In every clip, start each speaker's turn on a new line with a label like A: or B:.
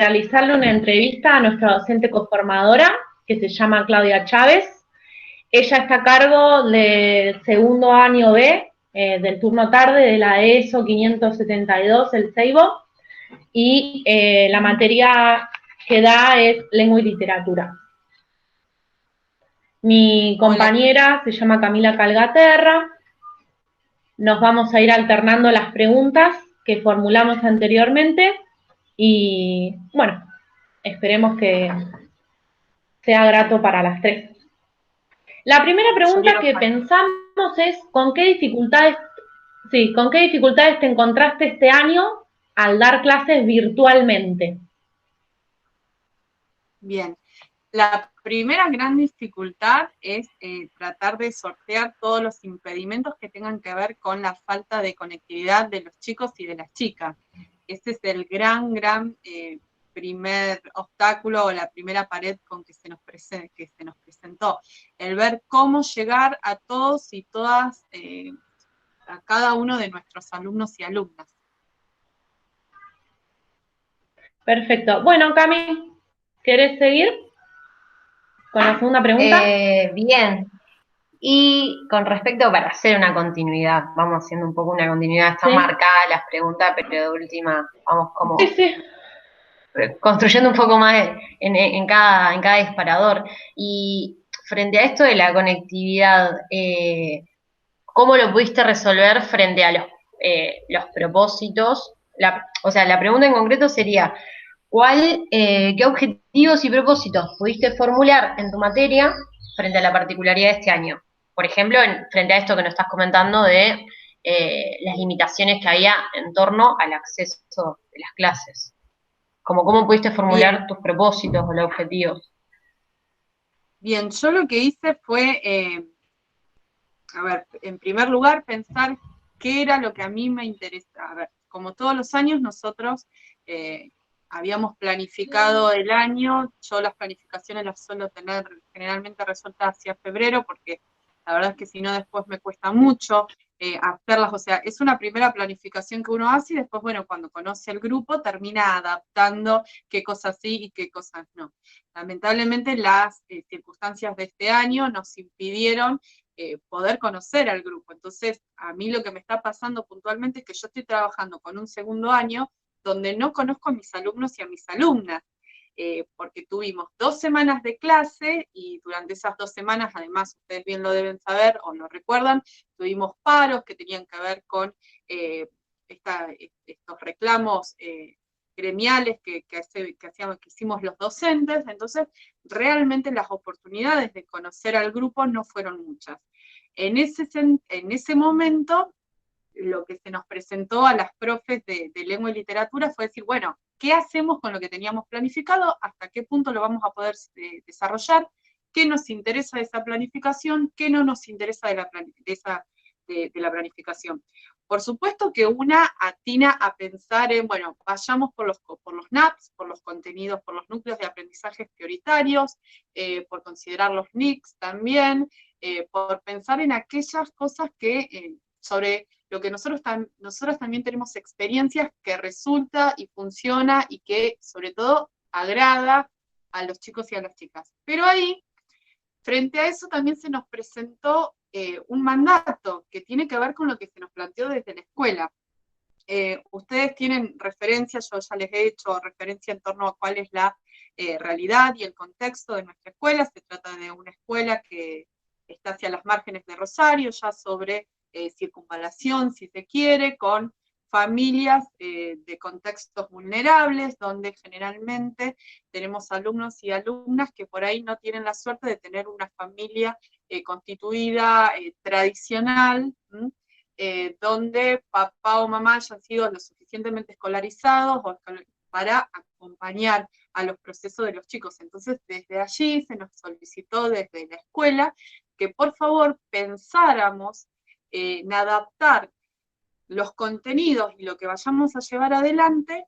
A: realizarle una entrevista a nuestra docente coformadora, que se llama Claudia Chávez. Ella está a cargo del segundo año B, del turno tarde de la ESO 572, el Seibo, y la materia que da es lengua y literatura. Mi compañera se llama Camila Calgaterra. Nos vamos a ir alternando las preguntas que formulamos anteriormente y, bueno, esperemos que sea grato para las tres. La primera pregunta que pensamos es ¿con qué dificultades te encontraste este año al dar clases virtualmente?
B: Bien, la primera gran dificultad es tratar de sortear todos los impedimentos que tengan que ver con la falta de conectividad de los chicos y de las chicas. Ese es el gran primer obstáculo o la primera pared con que se nos presentó. El ver cómo llegar a todos y todas, a cada uno de nuestros alumnos y alumnas.
A: Perfecto. Bueno, Cami, ¿querés seguir con la segunda pregunta?
C: Bien. Y con respecto, para hacer una continuidad, vamos haciendo un poco una continuidad, están marcadas las preguntas, pero de última vamos como construyendo un poco más en cada disparador. Y frente a esto de la conectividad, ¿cómo lo pudiste resolver frente a los propósitos? O sea, la pregunta en concreto sería, ¿qué objetivos y propósitos pudiste formular en tu materia frente a la particularidad de este año? Por ejemplo, frente a esto que nos estás comentando de las limitaciones que había en torno al acceso de las clases. ¿Cómo pudiste formular tus propósitos o los objetivos?
B: Bien, yo lo que hice fue, a ver, en primer lugar, pensar qué era lo que a mí me interesaba. A ver, como todos los años, nosotros habíamos planificado el año. Yo las planificaciones las suelo tener generalmente resueltas hacia febrero, porque la verdad es que si no después me cuesta mucho hacerlas. O sea, es una primera planificación que uno hace y después, bueno, cuando conoce el grupo, termina adaptando qué cosas sí y qué cosas no. Lamentablemente las circunstancias de este año nos impidieron poder conocer al grupo. Entonces, a mí lo que me está pasando puntualmente es que yo estoy trabajando con un segundo año donde no conozco a mis alumnos y a mis alumnas, porque tuvimos 2 semanas de clase y durante esas 2 semanas, además, ustedes bien lo deben saber o lo recuerdan, tuvimos paros que tenían que ver con estos reclamos gremiales que hicimos los docentes. Entonces, realmente las oportunidades de conocer al grupo no fueron muchas. En ese momento, lo que se nos presentó a las profes de lengua y literatura fue decir, bueno, ¿qué hacemos con lo que teníamos planificado? ¿Hasta qué punto lo vamos a poder desarrollar? ¿Qué nos interesa de esa planificación? ¿Qué no nos interesa de la planificación? Por supuesto que una atina a pensar en, bueno, vayamos por los NAPs, por los contenidos, por los núcleos de aprendizajes prioritarios, por considerar los NICs también, por pensar en aquellas cosas que sobre lo que nosotros también tenemos experiencias que resulta y funciona y que sobre todo agrada a los chicos y a las chicas. Pero ahí, frente a eso también se nos presentó un mandato que tiene que ver con lo que se nos planteó desde la escuela. Ustedes tienen referencias, yo ya les he hecho referencia en torno a cuál es la realidad y el contexto de nuestra escuela. Se trata de una escuela que está hacia las márgenes de Rosario, ya sobre circunvalación, si se quiere, con familias de contextos vulnerables, donde generalmente tenemos alumnos y alumnas que por ahí no tienen la suerte de tener una familia constituida, tradicional, donde papá o mamá hayan sido lo suficientemente escolarizados para acompañar a los procesos de los chicos. Entonces, desde allí se nos solicitó desde la escuela que por favor pensáramos en adaptar los contenidos y lo que vayamos a llevar adelante,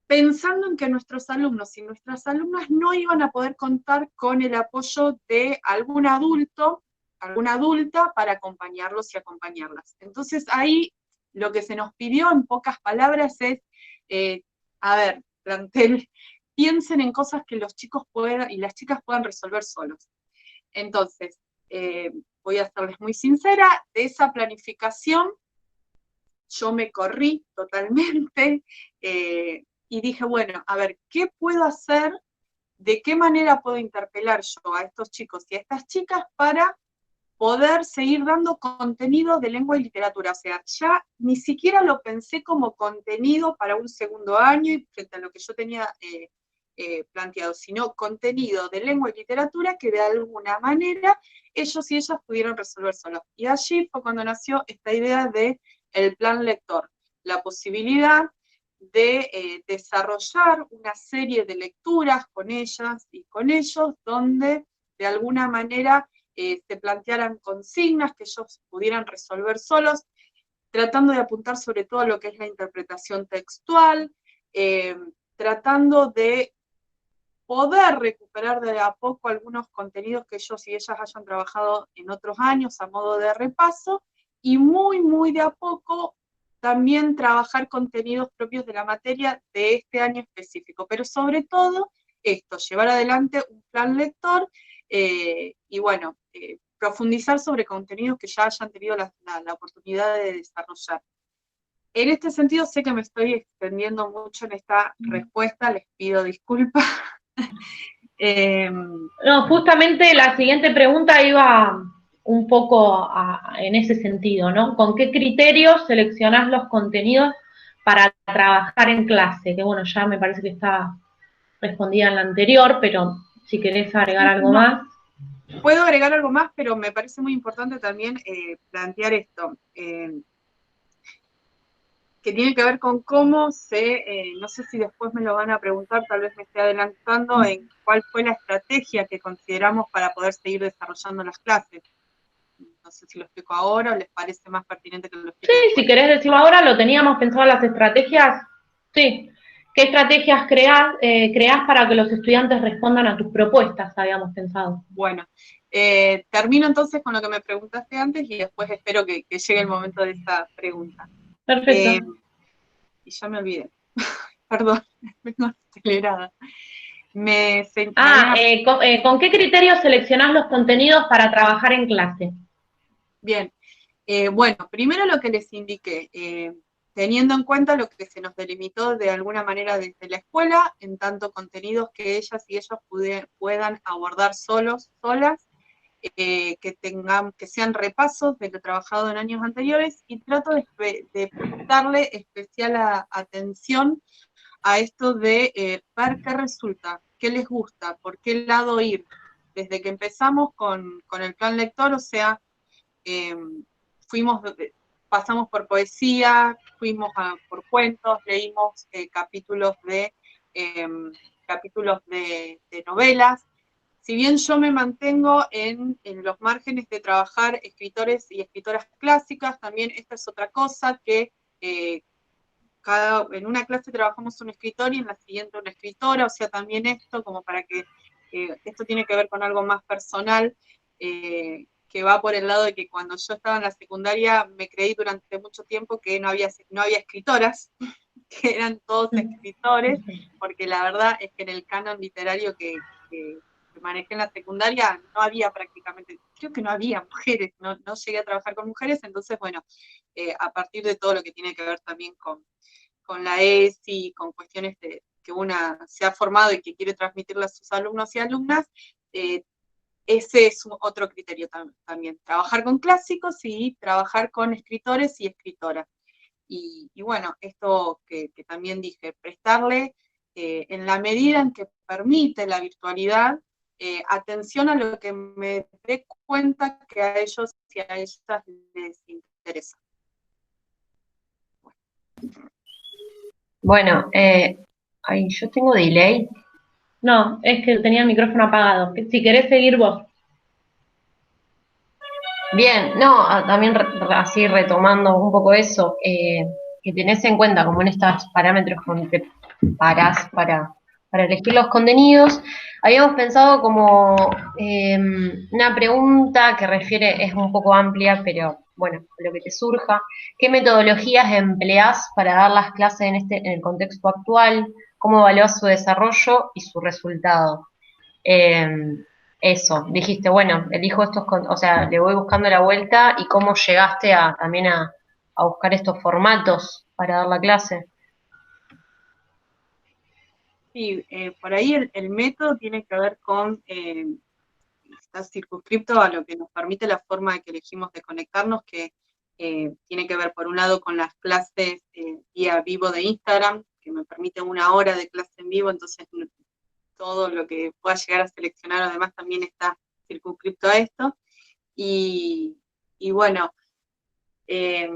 B: pensando en que nuestros alumnos y nuestras alumnas no iban a poder contar con el apoyo de algún adulto, alguna adulta, para acompañarlos y acompañarlas. Entonces ahí lo que se nos pidió en pocas palabras es, a ver, plantel piensen en cosas que los chicos puedan y las chicas puedan resolver solos. Entonces, voy a serles muy sincera, de esa planificación yo me corrí totalmente y dije, bueno, a ver, ¿qué puedo hacer? ¿De qué manera puedo interpelar yo a estos chicos y a estas chicas para poder seguir dando contenido de lengua y literatura? O sea, ya ni siquiera lo pensé como contenido para un segundo año y frente a lo que yo tenía planteado, sino contenido de lengua y literatura que de alguna manera ellos y ellas pudieron resolver solos. Y allí fue cuando nació esta idea de el plan lector, la posibilidad de desarrollar una serie de lecturas con ellas y con ellos, donde de alguna manera se plantearan consignas que ellos pudieran resolver solos, tratando de apuntar sobre todo a lo que es la interpretación textual, tratando de poder recuperar de a poco algunos contenidos que ellos y ellas hayan trabajado en otros años a modo de repaso, y muy, muy de a poco también trabajar contenidos propios de la materia de este año específico, pero sobre todo esto, llevar adelante un plan lector y bueno, profundizar sobre contenidos que ya hayan tenido la oportunidad de desarrollar. En este sentido, sé que me estoy extendiendo mucho en esta respuesta, les pido disculpas.
A: No, justamente la siguiente pregunta iba un poco en ese sentido, ¿no? ¿Con qué criterios seleccionás los contenidos para trabajar en clase? Que bueno, ya me parece que está respondida en la anterior, pero si querés agregar algo más.
B: Puedo agregar algo más, pero me parece muy importante también plantear esto, que tiene que ver con cómo no sé si después me lo van a preguntar, tal vez me esté adelantando, en cuál fue la estrategia que consideramos para poder seguir desarrollando las clases. No sé si lo explico ahora o les parece más pertinente que lo explique
A: Sí,
B: después.
A: si querés decirlo ahora, lo teníamos pensado las estrategias. Sí. ¿Qué estrategias creás para que los estudiantes respondan a tus propuestas, habíamos pensado?
B: Bueno, termino entonces con lo que me preguntaste antes y después espero que llegue el momento de esa pregunta.
A: Perfecto.
B: Y ya me olvidé. Perdón, vengo acelerada.
A: ¿Con qué criterios seleccionás los contenidos para trabajar en clase?
B: Bien, bueno, primero lo que les indiqué, teniendo en cuenta lo que se nos delimitó de alguna manera desde la escuela, en tanto contenidos que ellas y ellos puedan abordar solos, solas, que sean repasos de lo trabajado en años anteriores, y trato de prestarle especial atención a esto de ver qué resulta, qué les gusta, por qué lado ir. Desde que empezamos con el plan lector, o sea, pasamos por poesía, por cuentos, leímos capítulos de novelas. Si bien yo me mantengo en los márgenes de trabajar escritores y escritoras clásicas, también esta es otra cosa que en una clase trabajamos un escritor y en la siguiente una escritora, o sea, también esto como para que esto tiene que ver con algo más personal, que va por el lado de que cuando yo estaba en la secundaria me creí durante mucho tiempo que no había escritoras, que eran todos escritores, porque la verdad es que en el canon literario que manejé en la secundaria no había prácticamente, creo que no había mujeres, no llegué a trabajar con mujeres, entonces bueno, a partir de todo lo que tiene que ver también con la ESI, con cuestiones que una se ha formado y que quiere transmitirle a sus alumnos y alumnas, ese es otro criterio también, trabajar con clásicos y trabajar con escritores y escritoras. Y bueno, esto que también dije, prestarle, en la medida en que permite la virtualidad, atención a lo que me dé cuenta que a ellos y a ellas les interesa.
C: Bueno, yo tengo delay.
A: No, es que tenía el micrófono apagado. Si querés seguir vos.
C: Bien, no, también así retomando un poco eso, que tenés en cuenta como en estos parámetros cuando te parás para elegir los contenidos, habíamos pensado como una pregunta que es un poco amplia, pero bueno, lo que te surja, ¿qué metodologías empleás para dar las clases en el contexto actual? cómo evaluás su desarrollo y su resultado. Eh, Eso, dijiste, bueno, elijo estos, o sea, le voy buscando la vuelta y cómo llegaste también a buscar estos formatos para dar la clase.
B: Sí, por ahí el método tiene que ver con, está circunscripto a lo que nos permite la forma de que elegimos de conectarnos, que tiene que ver por un lado con las clases vía vivo de Instagram, que me permite 1 hora de clase en vivo, entonces todo lo que pueda llegar a seleccionar además también está circunscripto a esto. Y bueno, eh,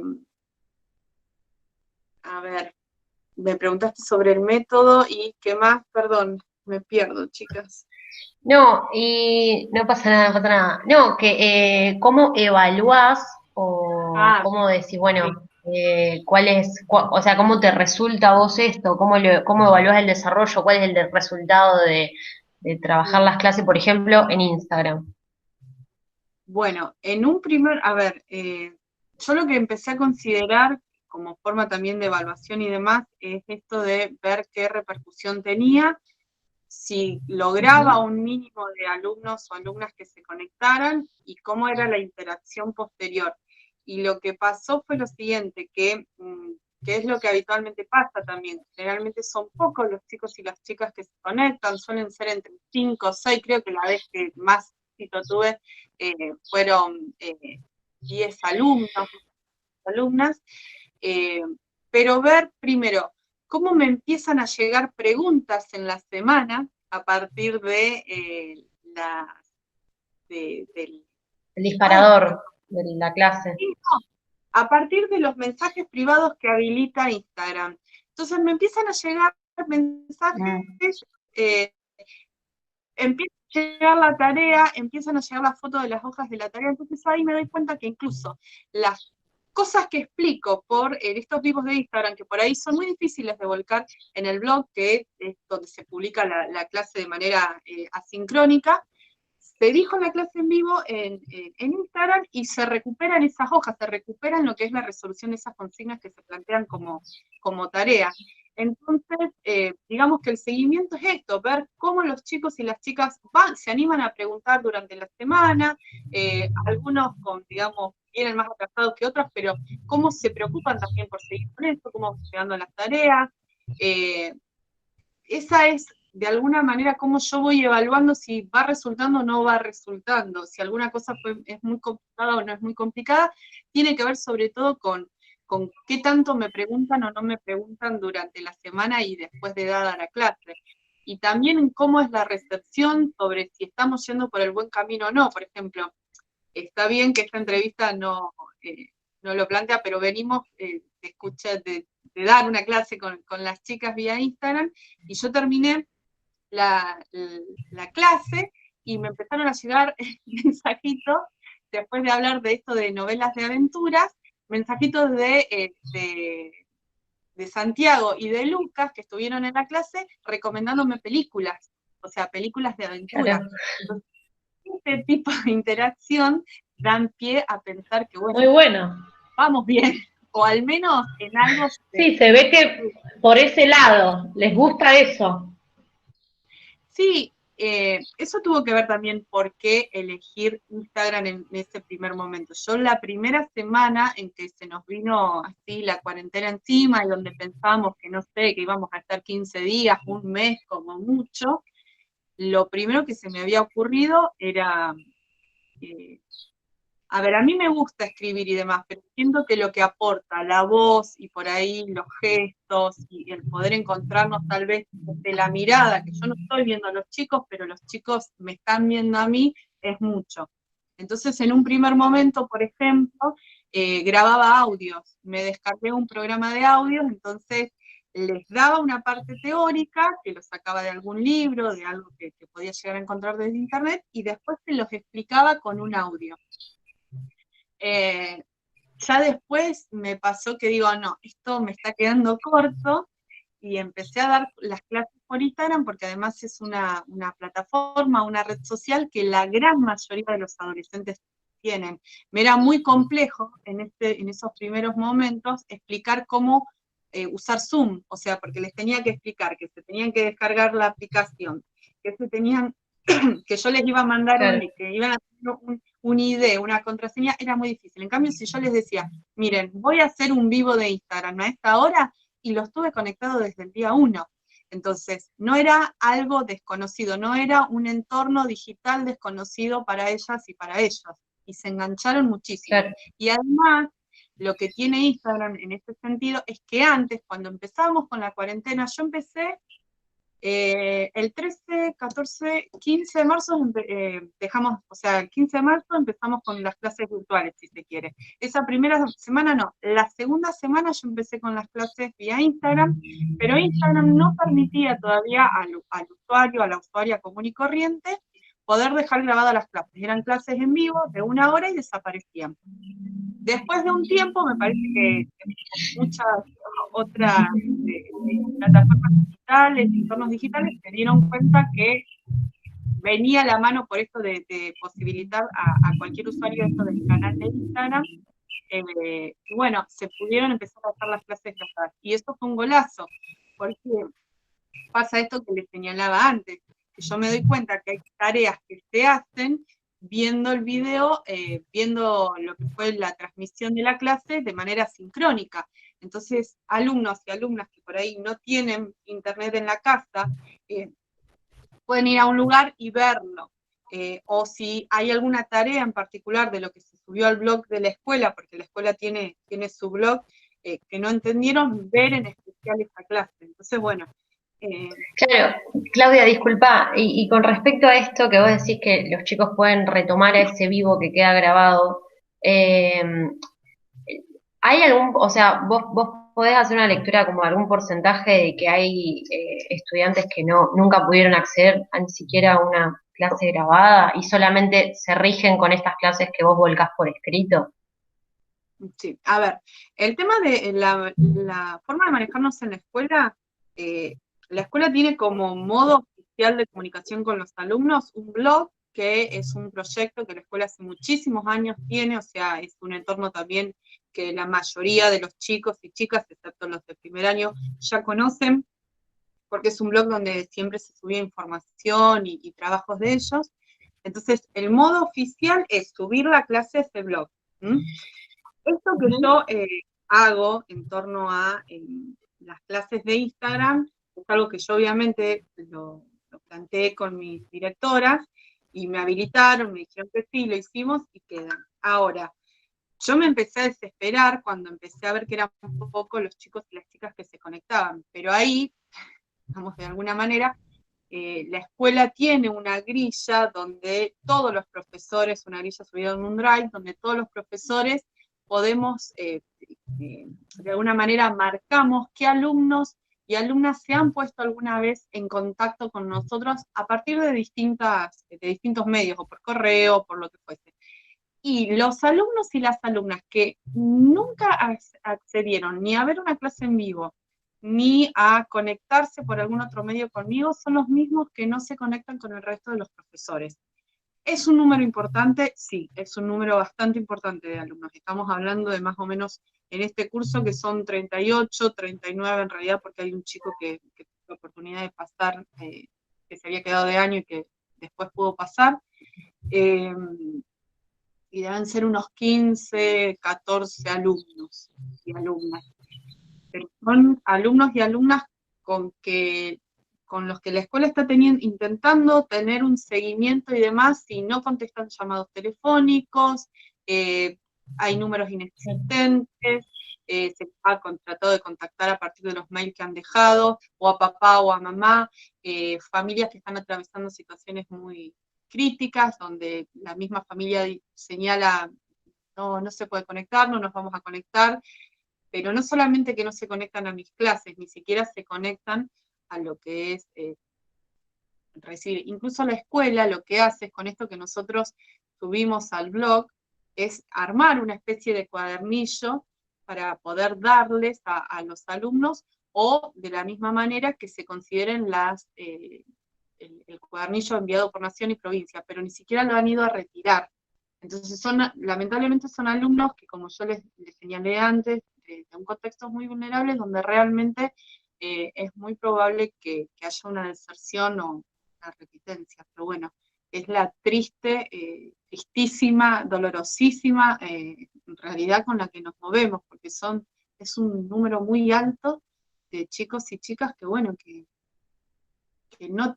B: a ver, me preguntaste sobre el método y qué más, perdón, me pierdo, chicas.
C: No, y no pasa nada, no pasa nada. No, que cómo evaluás o
B: Ah,
C: cómo decís, bueno,
B: sí.
C: cuál es, o sea, cómo te resulta a vos esto, cómo evaluás el desarrollo, cuál es el resultado de trabajar las clases, por ejemplo, en Instagram.
B: Bueno, en un primer, a ver, yo lo que empecé a considerar como forma también de evaluación y demás es esto de ver qué repercusión tenía, si lograba
C: Ujú.
B: un mínimo de alumnos o alumnas que se conectaran y cómo era la interacción posterior. Y lo que pasó fue lo siguiente, que es lo que habitualmente pasa también. Generalmente son pocos los chicos y las chicas que se conectan, suelen ser entre 5 o 6, creo que la vez que más éxito tuve fueron 10 alumnos, alumnas, eh, pero ver primero cómo me empiezan a llegar preguntas en la semana a partir de del...
C: El
B: Ay,
C: disparador de la clase.
B: sí, no, a partir de los mensajes privados que habilita Instagram. Entonces me empiezan a llegar
C: Mm.
B: mensajes, eh, empieza a llegar la tarea, empiezan a llegar las fotos de las hojas de la tarea, entonces ahí me doy cuenta que incluso las cosas que explico por estos vivos de Instagram, que por ahí son muy difíciles de volcar en el blog, que es donde se publica la clase de manera asincrónica, se dijo la clase en vivo en Instagram y se recuperan esas hojas, se recuperan lo que es la resolución de esas consignas que se plantean como tarea. Entonces, digamos que el seguimiento es esto, ver cómo los chicos y las chicas se animan a preguntar durante la semana, algunos digamos, vienen más atrasados que otros, pero cómo se preocupan también por seguir con esto, cómo se llegando a las tareas. Eh, Esa es de alguna manera cómo yo voy evaluando si va resultando o no va resultando, si alguna cosa es muy complicada o no es muy complicada, tiene que ver sobre todo con qué tanto me preguntan o no me preguntan durante la semana y después de dada la clase. Y también en cómo es la recepción sobre si estamos yendo por el buen camino o no. Por ejemplo, está bien que esta entrevista no lo plantea, pero venimos de escuchar, de dar una clase con las chicas vía Instagram, y yo terminé la clase y me empezaron a llegar mensajitos, después de hablar de esto de novelas de aventuras, mensajitos de Santiago y de Lucas, que estuvieron en la clase, recomendándome películas, o sea, películas de aventura.
C: Claro.
B: Entonces, este tipo de interacción dan pie a pensar que,
A: Muy
B: bueno,
A: bueno.
B: vamos bien, o al menos en algo
A: Sí, se ve que por ese lado les gusta eso.
B: sí, eso tuvo que ver también por qué elegir Instagram en ese primer momento. Yo la primera semana en que se nos vino así la cuarentena encima y donde pensábamos que no sé, que íbamos a estar 15 días, un mes como mucho, lo primero que se me había ocurrido era eh, a ver, a mí me gusta escribir y demás, pero siento que lo que aporta la voz y por ahí los gestos y el poder encontrarnos tal vez de la mirada, que yo no estoy viendo a los chicos, pero los chicos me están viendo a mí, es mucho. Entonces, en un primer momento, por ejemplo, grababa audios, me descargué un programa de audios, entonces les daba una parte teórica, que lo sacaba de algún libro, de algo que podía llegar a encontrar desde internet, y después se los explicaba con un audio. Eh, ya después me pasó que digo, no, esto me está quedando corto, y empecé a dar las clases por Instagram porque además es una plataforma, una red social que la gran mayoría de los adolescentes tienen. Me era muy complejo en esos primeros momentos explicar cómo usar Zoom, o sea, porque les tenía que explicar que se tenían que descargar la aplicación, que se tenían, que yo les iba a mandar un link, que iban a tener un ID, una contraseña, era muy difícil. En cambio, si yo les decía, miren, voy a hacer un vivo de Instagram a esta hora, y lo estuve conectado desde el día 1. Entonces, no era algo desconocido, no era un entorno digital desconocido para ellas y para ellos. Y se engancharon muchísimo. Claro. Y además, lo que tiene Instagram en este sentido es que antes, cuando empezábamos con la cuarentena, yo empecé el 13, 14, 15 de marzo dejamos, o sea, el 15 de marzo empezamos con las clases virtuales, si se quiere. Esa primera semana no, la segunda semana yo empecé con las clases vía Instagram, pero Instagram no permitía todavía al usuario, a la usuaria común y corriente, poder dejar grabadas las clases. Eran clases en vivo de 1 hora y desaparecían. Después de un tiempo, me parece que muchas otras plataformas digitales, entornos digitales, se dieron cuenta que venía la mano por esto de posibilitar a cualquier usuario esto del canal de Instagram, y bueno, se pudieron empezar a hacer las clases grabadas. Y esto fue un golazo, porque pasa esto que les señalaba antes, que yo me doy cuenta que hay tareas que se hacen viendo el video, viendo lo que fue la transmisión de la clase de manera sincrónica. Entonces, alumnos y alumnas que por ahí no tienen internet en la casa, pueden ir a un lugar y verlo. O si hay alguna tarea en particular de lo que se subió al blog de la escuela, porque la escuela tiene su blog, que no entendieron, ver en especial esta clase. Entonces, bueno.
C: Claro, Claudia, disculpa, y con respecto a esto que vos decís que los chicos pueden retomar a ese vivo que queda grabado, ¿hay algún, o sea, vos podés hacer una lectura como algún porcentaje de que hay estudiantes que nunca pudieron acceder a ni siquiera a una clase grabada y solamente se rigen con estas clases que vos volcás por escrito?
B: Sí, a ver, el tema de la forma de manejarnos en la escuela tiene como modo oficial de comunicación con los alumnos un blog, que es un proyecto que la escuela hace muchísimos años tiene, o sea, es un entorno también que la mayoría de los chicos y chicas, excepto los de primer año, ya conocen, porque es un blog donde siempre se subía información y trabajos de ellos. Entonces, el modo oficial es subir la clase a ese blog. Esto que yo hago en torno a las clases de Instagram es algo que yo obviamente lo planteé con mis directoras y me habilitaron, me dijeron que sí, lo hicimos y quedan. Ahora, yo me empecé a desesperar cuando empecé a ver que eran un poco los chicos y las chicas que se conectaban, pero ahí, digamos, de alguna manera, la escuela tiene una grilla donde todos los profesores, una grilla subida en un drive, donde todos los profesores podemos, de alguna manera, marcamos qué alumnos y alumnas se han puesto alguna vez en contacto con nosotros a partir de distintos medios, o por correo, o por lo que fuese. Y los alumnos y las alumnas que nunca accedieron ni a ver una clase en vivo, ni a conectarse por algún otro medio conmigo, son los mismos que no se conectan con el resto de los profesores. ¿Es un número importante? Sí, es un número bastante importante de alumnos. Estamos hablando de más o menos en este curso que son 38, 39 en realidad, porque hay un chico que tuvo la oportunidad de pasar, que se había quedado de año y que después pudo pasar. Y deben ser unos 15, 14 alumnos y alumnas. Pero son alumnos y alumnas con los que la escuela está intentando tener un seguimiento y demás, si no contestan llamados telefónicos, hay números inexistentes, se ha tratado de contactar a partir de los mails que han dejado, o a papá o a mamá, familias que están atravesando situaciones muy críticas, donde la misma familia señala, no se puede conectar, no nos vamos a conectar, pero no solamente que no se conectan a mis clases, ni siquiera se conectan a lo que es recibir. Incluso la escuela lo que hace es con esto que nosotros subimos al blog, es armar una especie de cuadernillo para poder darles a los alumnos, o de la misma manera que se consideren el cuadernillo enviado por nación y provincia, pero ni siquiera lo han ido a retirar. Entonces lamentablemente son alumnos que, como yo les señalé antes, de un contexto muy vulnerable donde realmente es muy probable que haya una deserción o una repitencia, pero bueno, es la triste, tristísima, dolorosísima realidad con la que nos movemos, porque es un número muy alto de chicos y chicas que, bueno, que no,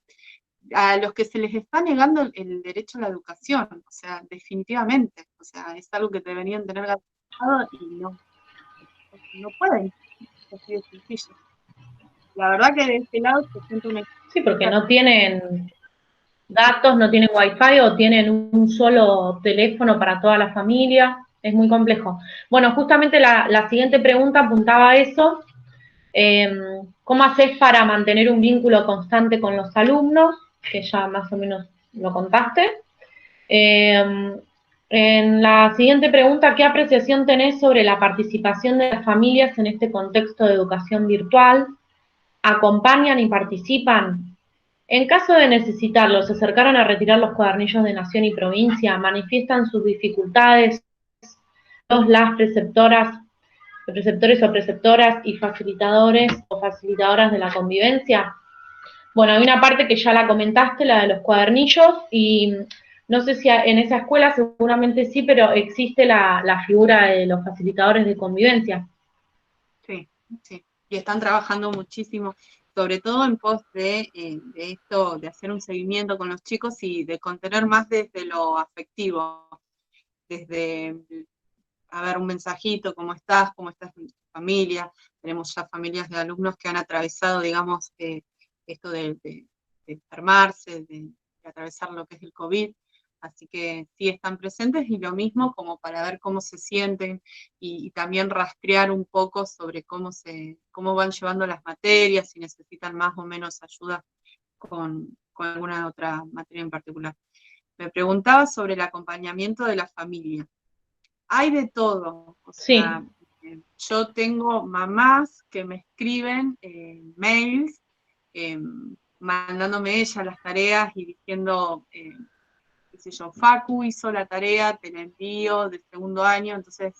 B: a los que se les está negando el derecho a la educación, o sea, definitivamente, o sea, es algo que deberían tener garantizado y no pueden, es así de sencillo. La verdad que de este lado se siente una...
A: Sí, porque no tienen datos, no tienen wifi o tienen un solo teléfono para toda la familia, es muy complejo. Bueno, justamente la siguiente pregunta apuntaba a eso. ¿Cómo haces para mantener un vínculo constante con los alumnos? Que ya más o menos lo contaste. En la siguiente pregunta, ¿qué apreciación tenés sobre la participación de las familias en este contexto de educación virtual? ¿Acompañan y participan? En caso de necesitarlo, ¿se acercaron a retirar los cuadernillos de Nación y Provincia? ¿Manifiestan sus dificultades las preceptores o preceptoras y facilitadores o facilitadoras de la convivencia? Bueno, hay una parte que ya la comentaste, la de los cuadernillos, y no sé si en esa escuela seguramente sí, pero existe la figura de los facilitadores de convivencia.
B: Sí, sí, y están trabajando muchísimo, sobre todo en pos de esto, de hacer un seguimiento con los chicos y de contener más desde lo afectivo, desde, a ver, un mensajito, ¿cómo estás en tu familia? Tenemos ya familias de alumnos que han atravesado, digamos, esto de enfermarse, de atravesar lo que es el COVID, así que sí están presentes y lo mismo como para ver cómo se sienten y también rastrear un poco sobre cómo van llevando las materias, si necesitan más o menos ayuda con alguna otra materia en particular. Me preguntaba sobre el acompañamiento de la familia. Hay de todo, o sea, sí. Yo tengo mamás que me escriben mails mandándome ellas las tareas y diciendo, qué sé yo, Facu hizo la tarea, te la envío de segundo año, entonces,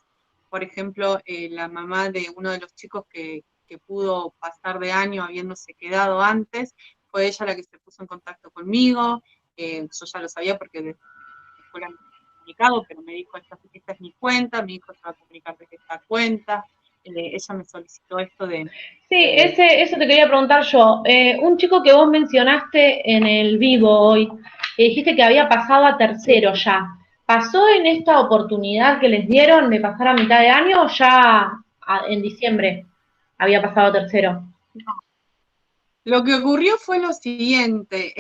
B: por ejemplo, la mamá de uno de los chicos que pudo pasar de año habiéndose quedado antes, fue ella la que se puso en contacto conmigo, yo ya lo sabía porque desde la escuela me comunicado, pero me dijo, esta es mi cuenta, mi hijo se va a comunicar desde esta cuenta, ella me solicitó esto de...
A: Sí, eso te quería preguntar yo. Un chico que vos mencionaste en el vivo hoy, que dijiste que había pasado a tercero ya. ¿Pasó en esta oportunidad que les dieron de pasar a mitad de año o ya en diciembre había pasado a tercero?
B: No. Lo que ocurrió fue lo siguiente,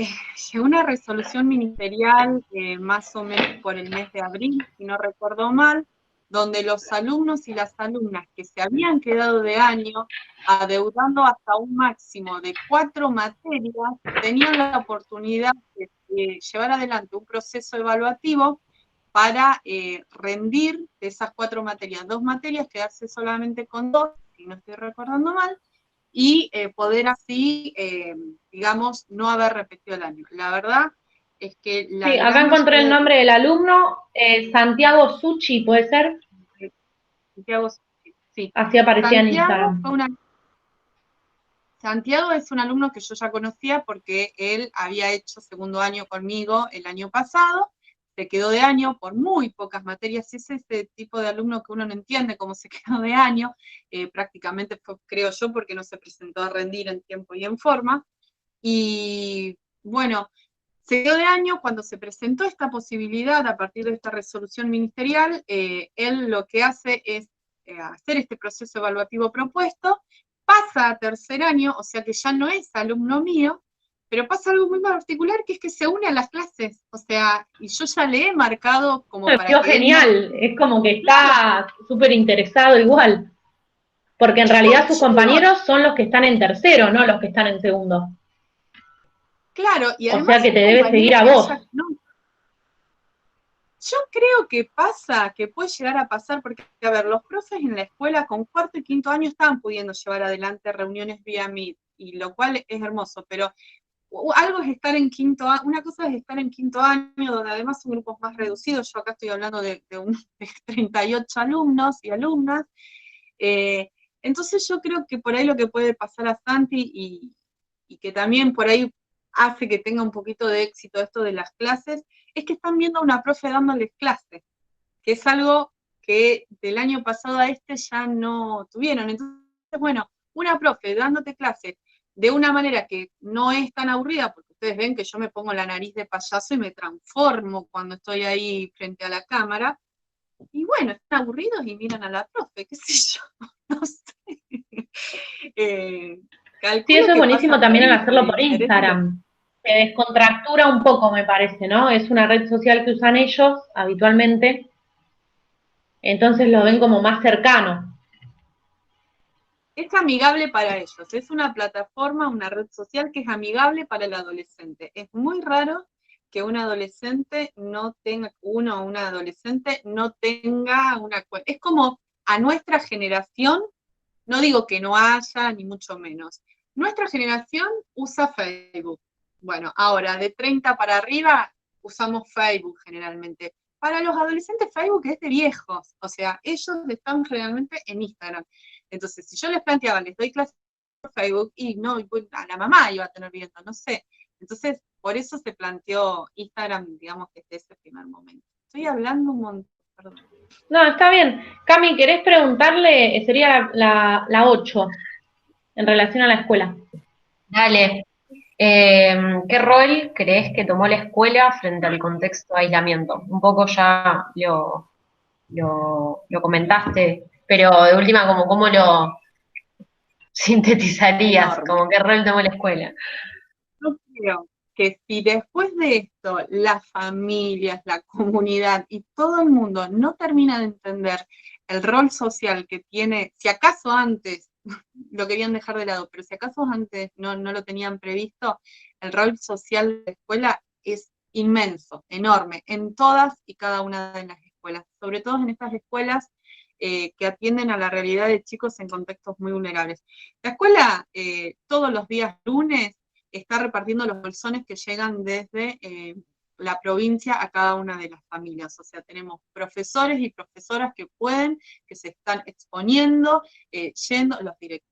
B: llegó una resolución ministerial más o menos por el mes de abril, si no recuerdo mal, donde los alumnos y las alumnas que se habían quedado de año, adeudando hasta un máximo de 4 materias, tenían la oportunidad de llevar adelante un proceso evaluativo para rendir de esas 4 materias, 2 materias, quedarse solamente con 2, si no estoy recordando mal, y poder así, digamos, no haber repetido el año. La verdad es que la
A: sí, acá encontré el nombre del alumno, Santiago Suchi, ¿puede ser?
B: Santiago, sí.
A: Así aparecía en Instagram.
B: Santiago es un alumno que yo ya conocía porque él había hecho segundo año conmigo el año pasado, se quedó de año por muy pocas materias, es ese tipo de alumno que uno no entiende cómo se quedó de año, prácticamente fue, creo yo, porque no se presentó a rendir en tiempo y en forma, y bueno, se quedó de año cuando se presentó esta posibilidad a partir de esta resolución ministerial, él lo que hace es hacer este proceso evaluativo propuesto, pasa a tercer año, o sea que ya no es alumno mío, pero pasa algo muy particular, que es que se une a las clases, o sea, y yo ya le he marcado como
A: Me
B: para
A: pareció
B: que
A: genial, es como que está súper interesado igual, porque en realidad sus compañeros son los que están en tercero, no los que están en segundo.
B: Claro, y además
A: o sea que te debe seguir a vos.
B: Yo creo que pasa, que puede llegar a pasar, porque, a ver, los profes en la escuela con cuarto y quinto año estaban pudiendo llevar adelante reuniones vía Meet, y lo cual es hermoso, pero algo es estar en quinto año, una cosa es estar en quinto año, donde además son grupos más reducidos, yo acá estoy hablando de 38 alumnos y alumnas, Entonces yo creo que por ahí lo que puede pasar a Santi y que también por ahí hace que tenga un poquito de éxito esto de las clases, es que están viendo a una profe dándoles clases, que es algo que del año pasado a este ya no tuvieron. Entonces, bueno, una profe dándote clases de una manera que no es tan aburrida, porque ustedes ven que yo me pongo la nariz de payaso y me transformo cuando estoy ahí frente a la cámara, y bueno, están aburridos y miran a la profe, qué sé yo, no sé.
A: Sí, eso es
B: Que
A: buenísimo
B: pasa por
A: también al
B: ahí, por
A: hacerlo
B: el
A: por
B: interés de los...
A: Instagram. Se descontractura un poco, me parece, ¿no? Es una red social que usan ellos habitualmente, entonces lo ven como más cercano.
B: Es amigable para ellos, es una plataforma, una red social que es amigable para el adolescente. Es muy raro que un adolescente no tenga, uno o una adolescente no tenga una cuenta. Es como a nuestra generación, no digo que no haya, ni mucho menos. Nuestra generación usa Facebook. Bueno, ahora de 30 para arriba usamos Facebook generalmente. Para los adolescentes Facebook es de viejos, o sea, ellos están generalmente en Instagram. Entonces, si yo les planteaba, les doy clases por Facebook, y no, a la mamá iba a tener viendo, no sé. Entonces, por eso se planteó Instagram, digamos, desde ese primer momento. Estoy hablando un montón, perdón.
A: No, está bien. Cami, ¿querés preguntarle? Sería la 8, en relación a la escuela.
C: Dale. ¿Qué rol crees que tomó la escuela frente al contexto de aislamiento? Un poco ya lo comentaste, pero de última, ¿cómo lo sintetizarías?
B: Enorme.
C: Como qué rol tomó la escuela.
B: Yo creo que si después de esto las familias, la comunidad y todo el mundo no termina de entender el rol social que tiene, si acaso antes lo querían dejar de lado, pero si acaso antes no lo tenían previsto, el rol social de la escuela es inmenso, enorme, en todas y cada una de las escuelas, sobre todo en estas escuelas que atienden a la realidad de chicos en contextos muy vulnerables. La escuela todos los días lunes está repartiendo los bolsones que llegan desde la provincia a cada una de las familias. O sea, tenemos profesores y profesoras que pueden, que se están exponiendo, yendo,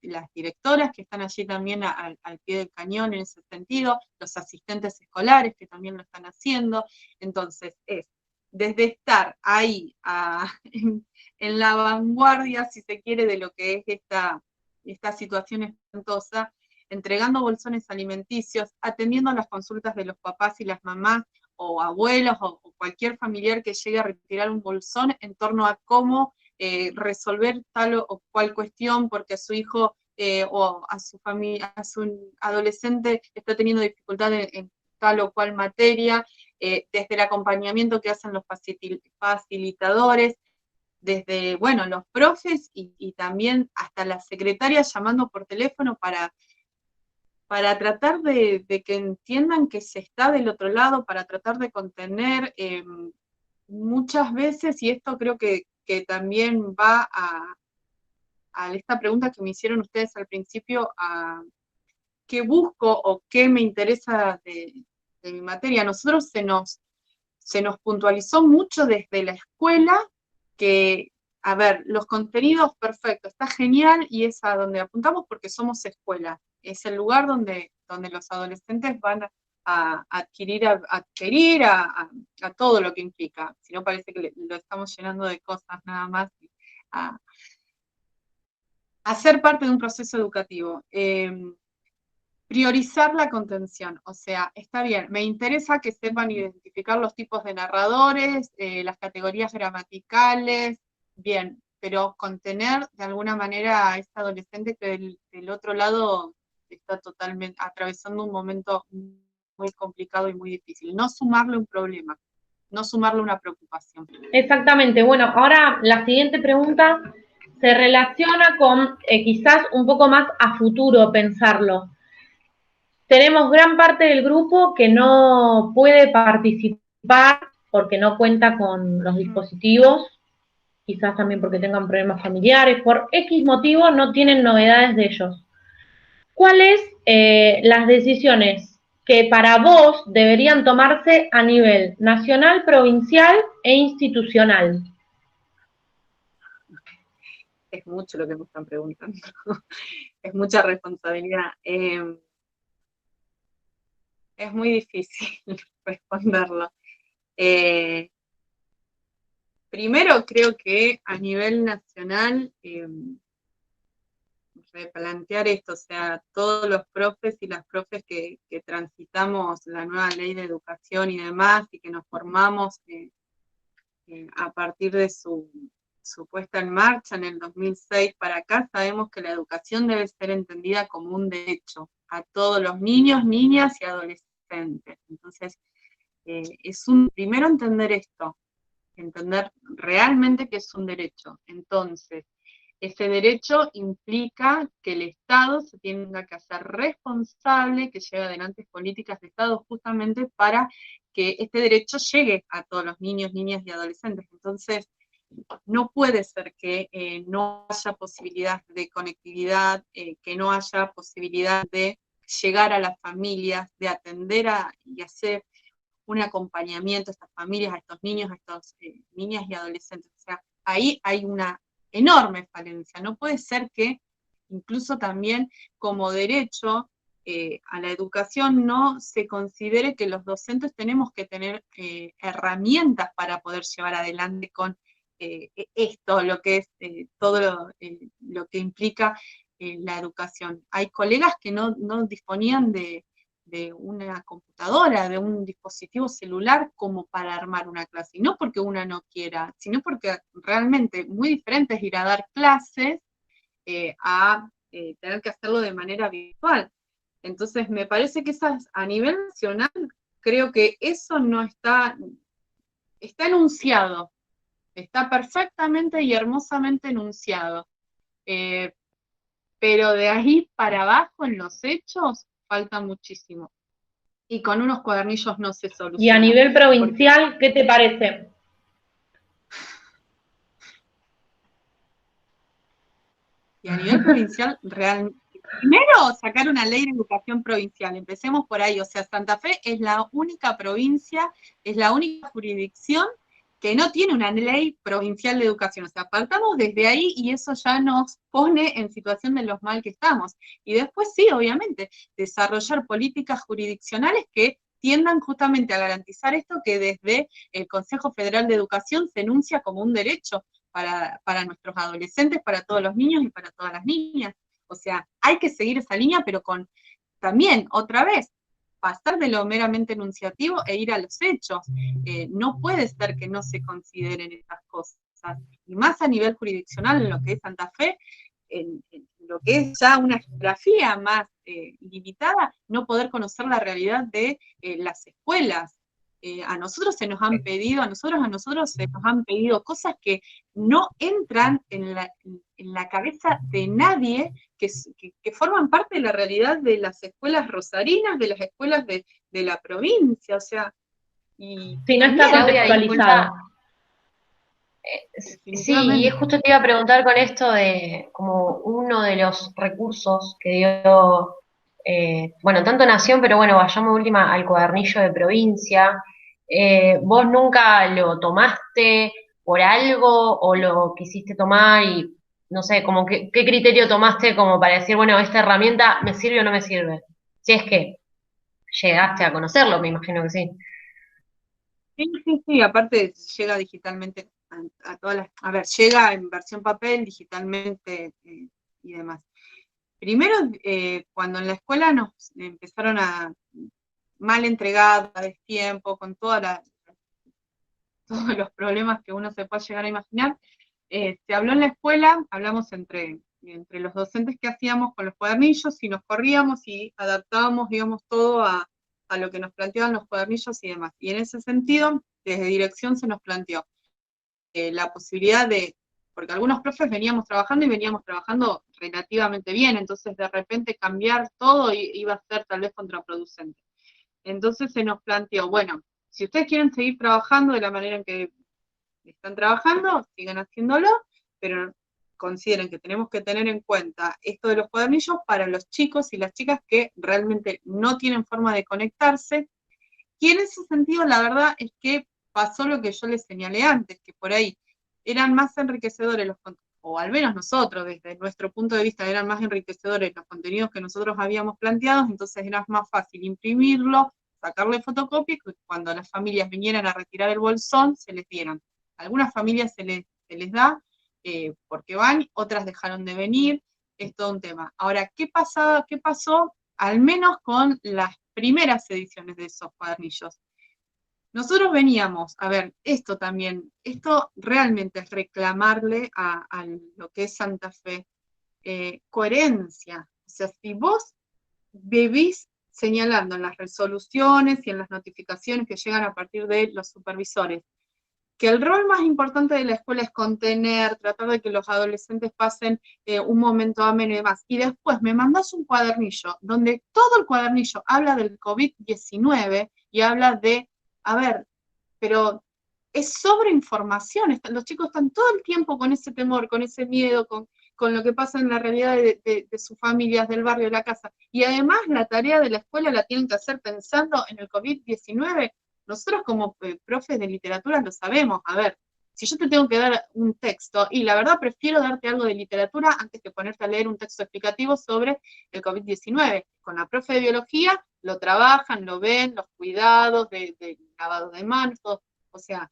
B: las directoras que están allí también al pie del cañón en ese sentido, los asistentes escolares que también lo están haciendo. Entonces, es desde estar ahí en la vanguardia, si se quiere, de lo que es esta situación espantosa, entregando bolsones alimenticios, atendiendo a las consultas de los papás y las mamás, o abuelos, o cualquier familiar que llegue a retirar un bolsón en torno a cómo resolver tal o cual cuestión, porque a su hijo o a su familia, a su adolescente está teniendo dificultades en tal o cual materia, desde el acompañamiento que hacen los facilitadores, desde, bueno, los profes y también hasta las secretarias llamando por teléfono para tratar de que entiendan que se está del otro lado, para tratar de contener muchas veces, y esto creo que también va a esta pregunta que me hicieron ustedes al principio, a qué busco o qué me interesa de mi materia. Nosotros se nos puntualizó mucho desde la escuela que, a ver, los contenidos, perfecto, está genial y es a donde apuntamos porque somos escuela. Es el lugar donde los adolescentes van a adquirir a todo lo que implica. Si no, parece que lo estamos llenando de cosas nada más, a ser parte de un proceso educativo. Priorizar la contención, o sea, está bien, me interesa que sepan identificar los tipos de narradores, las categorías gramaticales, bien, pero contener de alguna manera a este adolescente que del otro lado está totalmente atravesando un momento muy complicado y muy difícil. No sumarle un problema, no sumarle una preocupación.
A: Exactamente. Bueno, ahora la siguiente pregunta se relaciona con quizás un poco más a futuro pensarlo. Tenemos gran parte del grupo que no puede participar porque no cuenta con los dispositivos, quizás también porque tengan problemas familiares, por X motivo no tienen novedades de ellos. ¿Cuáles las decisiones que para vos deberían tomarse a nivel nacional, provincial e institucional?
B: Es mucho lo que me están preguntando. Es mucha responsabilidad. Es muy difícil responderlo. Primero, creo que a nivel nacional, replantear esto, o sea, todos los profes y las profes que transitamos la nueva ley de educación y demás, y que nos formamos a partir de su puesta en marcha en el 2006 para acá, sabemos que la educación debe ser entendida como un derecho a todos los niños, niñas y adolescentes. Entonces, primero entender esto, entender realmente que es un derecho. Entonces, ese derecho implica que el Estado se tenga que hacer responsable, que lleve adelante políticas de Estado justamente para que este derecho llegue a todos los niños, niñas y adolescentes. Entonces, no puede ser que no haya posibilidad de conectividad, que no haya posibilidad de llegar a las familias, de atender y hacer un acompañamiento a estas familias, a estos niños, a estas niñas y adolescentes. O sea, ahí hay una enorme falencia. No puede ser que incluso también como derecho a la educación no se considere que los docentes tenemos que tener herramientas para poder llevar adelante con esto, lo que es todo lo que implica la educación. Hay colegas que no disponían de una computadora, de un dispositivo celular como para armar una clase, y no porque una no quiera, sino porque realmente muy diferente es ir a dar clases a tener que hacerlo de manera virtual. Entonces me parece que a nivel nacional, creo que eso no está enunciado, está perfectamente y hermosamente enunciado, pero de ahí para abajo en los hechos falta muchísimo. Y con unos cuadernillos no se soluciona.
A: Y a nivel provincial, ¿qué te parece?
B: Y a nivel provincial, realmente, primero sacar una ley de educación provincial, empecemos por ahí, o sea, Santa Fe es la única provincia, es la única jurisdicción que no tiene una ley provincial de educación, o sea, partamos desde ahí y eso ya nos pone en situación de los mal que estamos. Y después sí, obviamente, desarrollar políticas jurisdiccionales que tiendan justamente a garantizar esto que desde el Consejo Federal de Educación se enuncia como un derecho para nuestros adolescentes, para todos los niños y para todas las niñas. O sea, hay que seguir esa línea, pero con también, otra vez, pasar de lo meramente enunciativo e ir a los hechos. No puede ser que no se consideren estas cosas. Y más a nivel jurisdiccional, en lo que es Santa Fe, en lo que es ya una geografía más limitada, no poder conocer la realidad de las escuelas. A nosotros se nos han pedido, a nosotros se nos han pedido cosas que no entran en la cabeza de nadie, que forman parte de la realidad de las escuelas rosarinas, de las escuelas de la provincia, o sea, y
A: si no está contextualizado.
C: Sí, y justo te iba a preguntar con esto de como uno de los recursos que dio, bueno, tanto Nación, pero bueno, vayamos de última al cuadernillo de provincia. ¿Vos nunca lo tomaste por algo o lo quisiste tomar y no sé, como qué criterio tomaste como para decir, bueno, esta herramienta me sirve o no me sirve? Si es que llegaste a conocerlo, me imagino que sí.
B: Sí, aparte llega digitalmente a todas las, a ver, llega en versión papel, digitalmente y demás. Primero, cuando en la escuela nos empezaron a mal entregada, a destiempo, con todos los problemas que uno se puede llegar a imaginar, se habló en la escuela, hablamos entre los docentes que hacíamos con los cuadernillos y nos corríamos y adaptábamos, digamos, todo a lo que nos planteaban los cuadernillos y demás. Y en ese sentido, desde dirección se nos planteó la posibilidad de, porque algunos profes veníamos trabajando relativamente bien, entonces de repente cambiar todo iba a ser tal vez contraproducente. Entonces se nos planteó, bueno, si ustedes quieren seguir trabajando de la manera en que están trabajando, sigan haciéndolo, pero consideren que tenemos que tener en cuenta esto de los cuadernillos para los chicos y las chicas que realmente no tienen forma de conectarse. Y en ese sentido, la verdad es que pasó lo que yo les señalé antes, que por ahí eran más enriquecedores los o al menos nosotros, desde nuestro punto de vista, eran más enriquecedores los contenidos que nosotros habíamos planteado, entonces era más fácil imprimirlo, sacarle fotocopia, y que cuando las familias vinieran a retirar el bolsón, se les dieran. A algunas familias se les da porque van, otras dejaron de venir, es todo un tema. Ahora, ¿qué pasó? Al menos con las primeras ediciones de esos cuadernillos. Nosotros veníamos, a ver, esto realmente es reclamarle a lo que es Santa Fe, coherencia. O sea, si vos vivís señalando en las resoluciones y en las notificaciones que llegan a partir de los supervisores, que el rol más importante de la escuela es contener, tratar de que los adolescentes pasen un momento ameno y demás, y después me mandás un cuadernillo donde todo el cuadernillo habla del COVID-19 y habla de, a ver, pero es sobreinformación, los chicos están todo el tiempo con ese temor, con ese miedo, con lo que pasa en la realidad de sus familias, del barrio, de la casa, y además la tarea de la escuela la tienen que hacer pensando en el COVID-19. Nosotros como profes de literatura lo sabemos. A ver, si yo te tengo que dar un texto, y la verdad prefiero darte algo de literatura antes que ponerte a leer un texto explicativo sobre el COVID-19. Con la profe de biología lo trabajan, lo ven, los cuidados de lavado de manos, todo. O sea,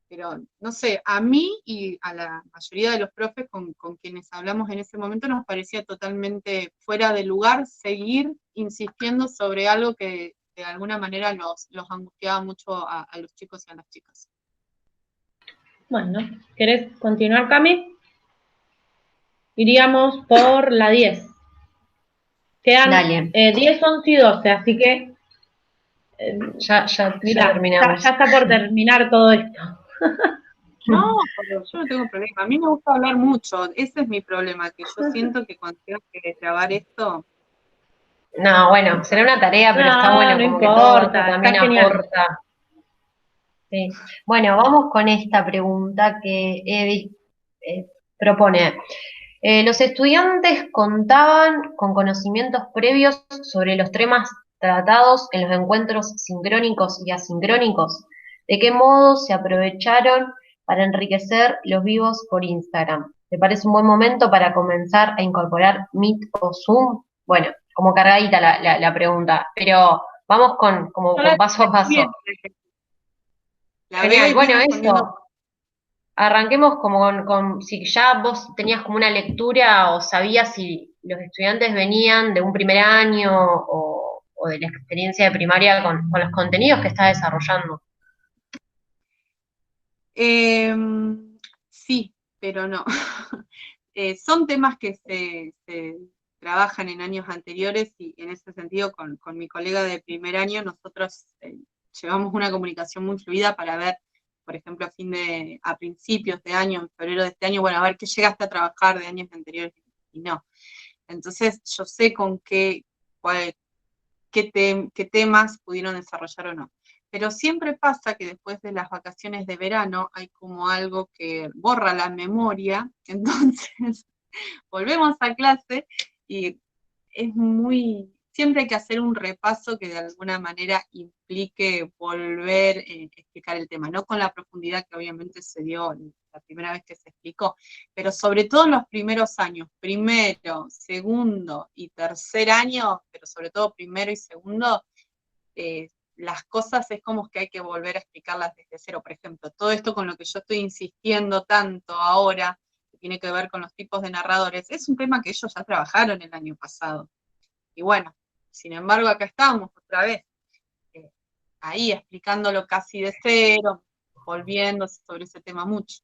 B: pero no sé, a mí y a la mayoría de los profes con quienes hablamos en ese momento nos parecía totalmente fuera de lugar seguir insistiendo sobre algo que de alguna manera los angustiaba mucho a los chicos y a las chicas.
A: Bueno, ¿querés continuar, Cami? Iríamos por la 10. Quedan 10, 11 y 12, así que
C: ya terminamos.
A: Ya está por terminar todo esto.
B: No, pero yo no tengo problema. A mí me gusta hablar mucho. Ese es mi problema, que yo siento que cuando tengo que grabar esto...
C: No, bueno, será una tarea, pero está bueno,
A: no
C: como
A: importa,
C: que todo esto también
A: aporta.
C: Sí. Bueno, vamos con esta pregunta que Edith propone. Los estudiantes contaban con conocimientos previos sobre los temas tratados en los encuentros sincrónicos y asincrónicos. ¿De qué modo se aprovecharon para enriquecer los vivos por Instagram? ¿Te parece un buen momento para comenzar a incorporar Meet o Zoom? Bueno, como cargadita la pregunta, pero vamos con paso a paso. Genial, bueno, eso. Arranquemos como con si ya vos tenías como una lectura o sabías si los estudiantes venían de un primer año o de la experiencia de primaria con los contenidos que estás desarrollando.
B: Sí, pero no. Son temas que se trabajan en años anteriores y en ese sentido con mi colega de primer año nosotros llevamos una comunicación muy fluida para ver, por ejemplo, a principios de año, en febrero de este año, bueno, a ver qué llegaste a trabajar de años anteriores y no. Entonces yo sé con qué temas pudieron desarrollar o no. Pero siempre pasa que después de las vacaciones de verano hay como algo que borra la memoria, entonces volvemos a clase y es siempre hay que hacer un repaso que de alguna manera implique volver a explicar el tema, no con la profundidad que obviamente se dio la primera vez que se explicó, pero sobre todo en los primeros años, primero, segundo y tercer año, pero sobre todo primero y segundo, las cosas es como que hay que volver a explicarlas desde cero. Por ejemplo, todo esto con lo que yo estoy insistiendo tanto ahora, que tiene que ver con los tipos de narradores, es un tema que ellos ya trabajaron el año pasado. Y bueno, sin embargo, acá estamos otra vez, ahí explicándolo casi de cero, volviendo sobre ese tema mucho.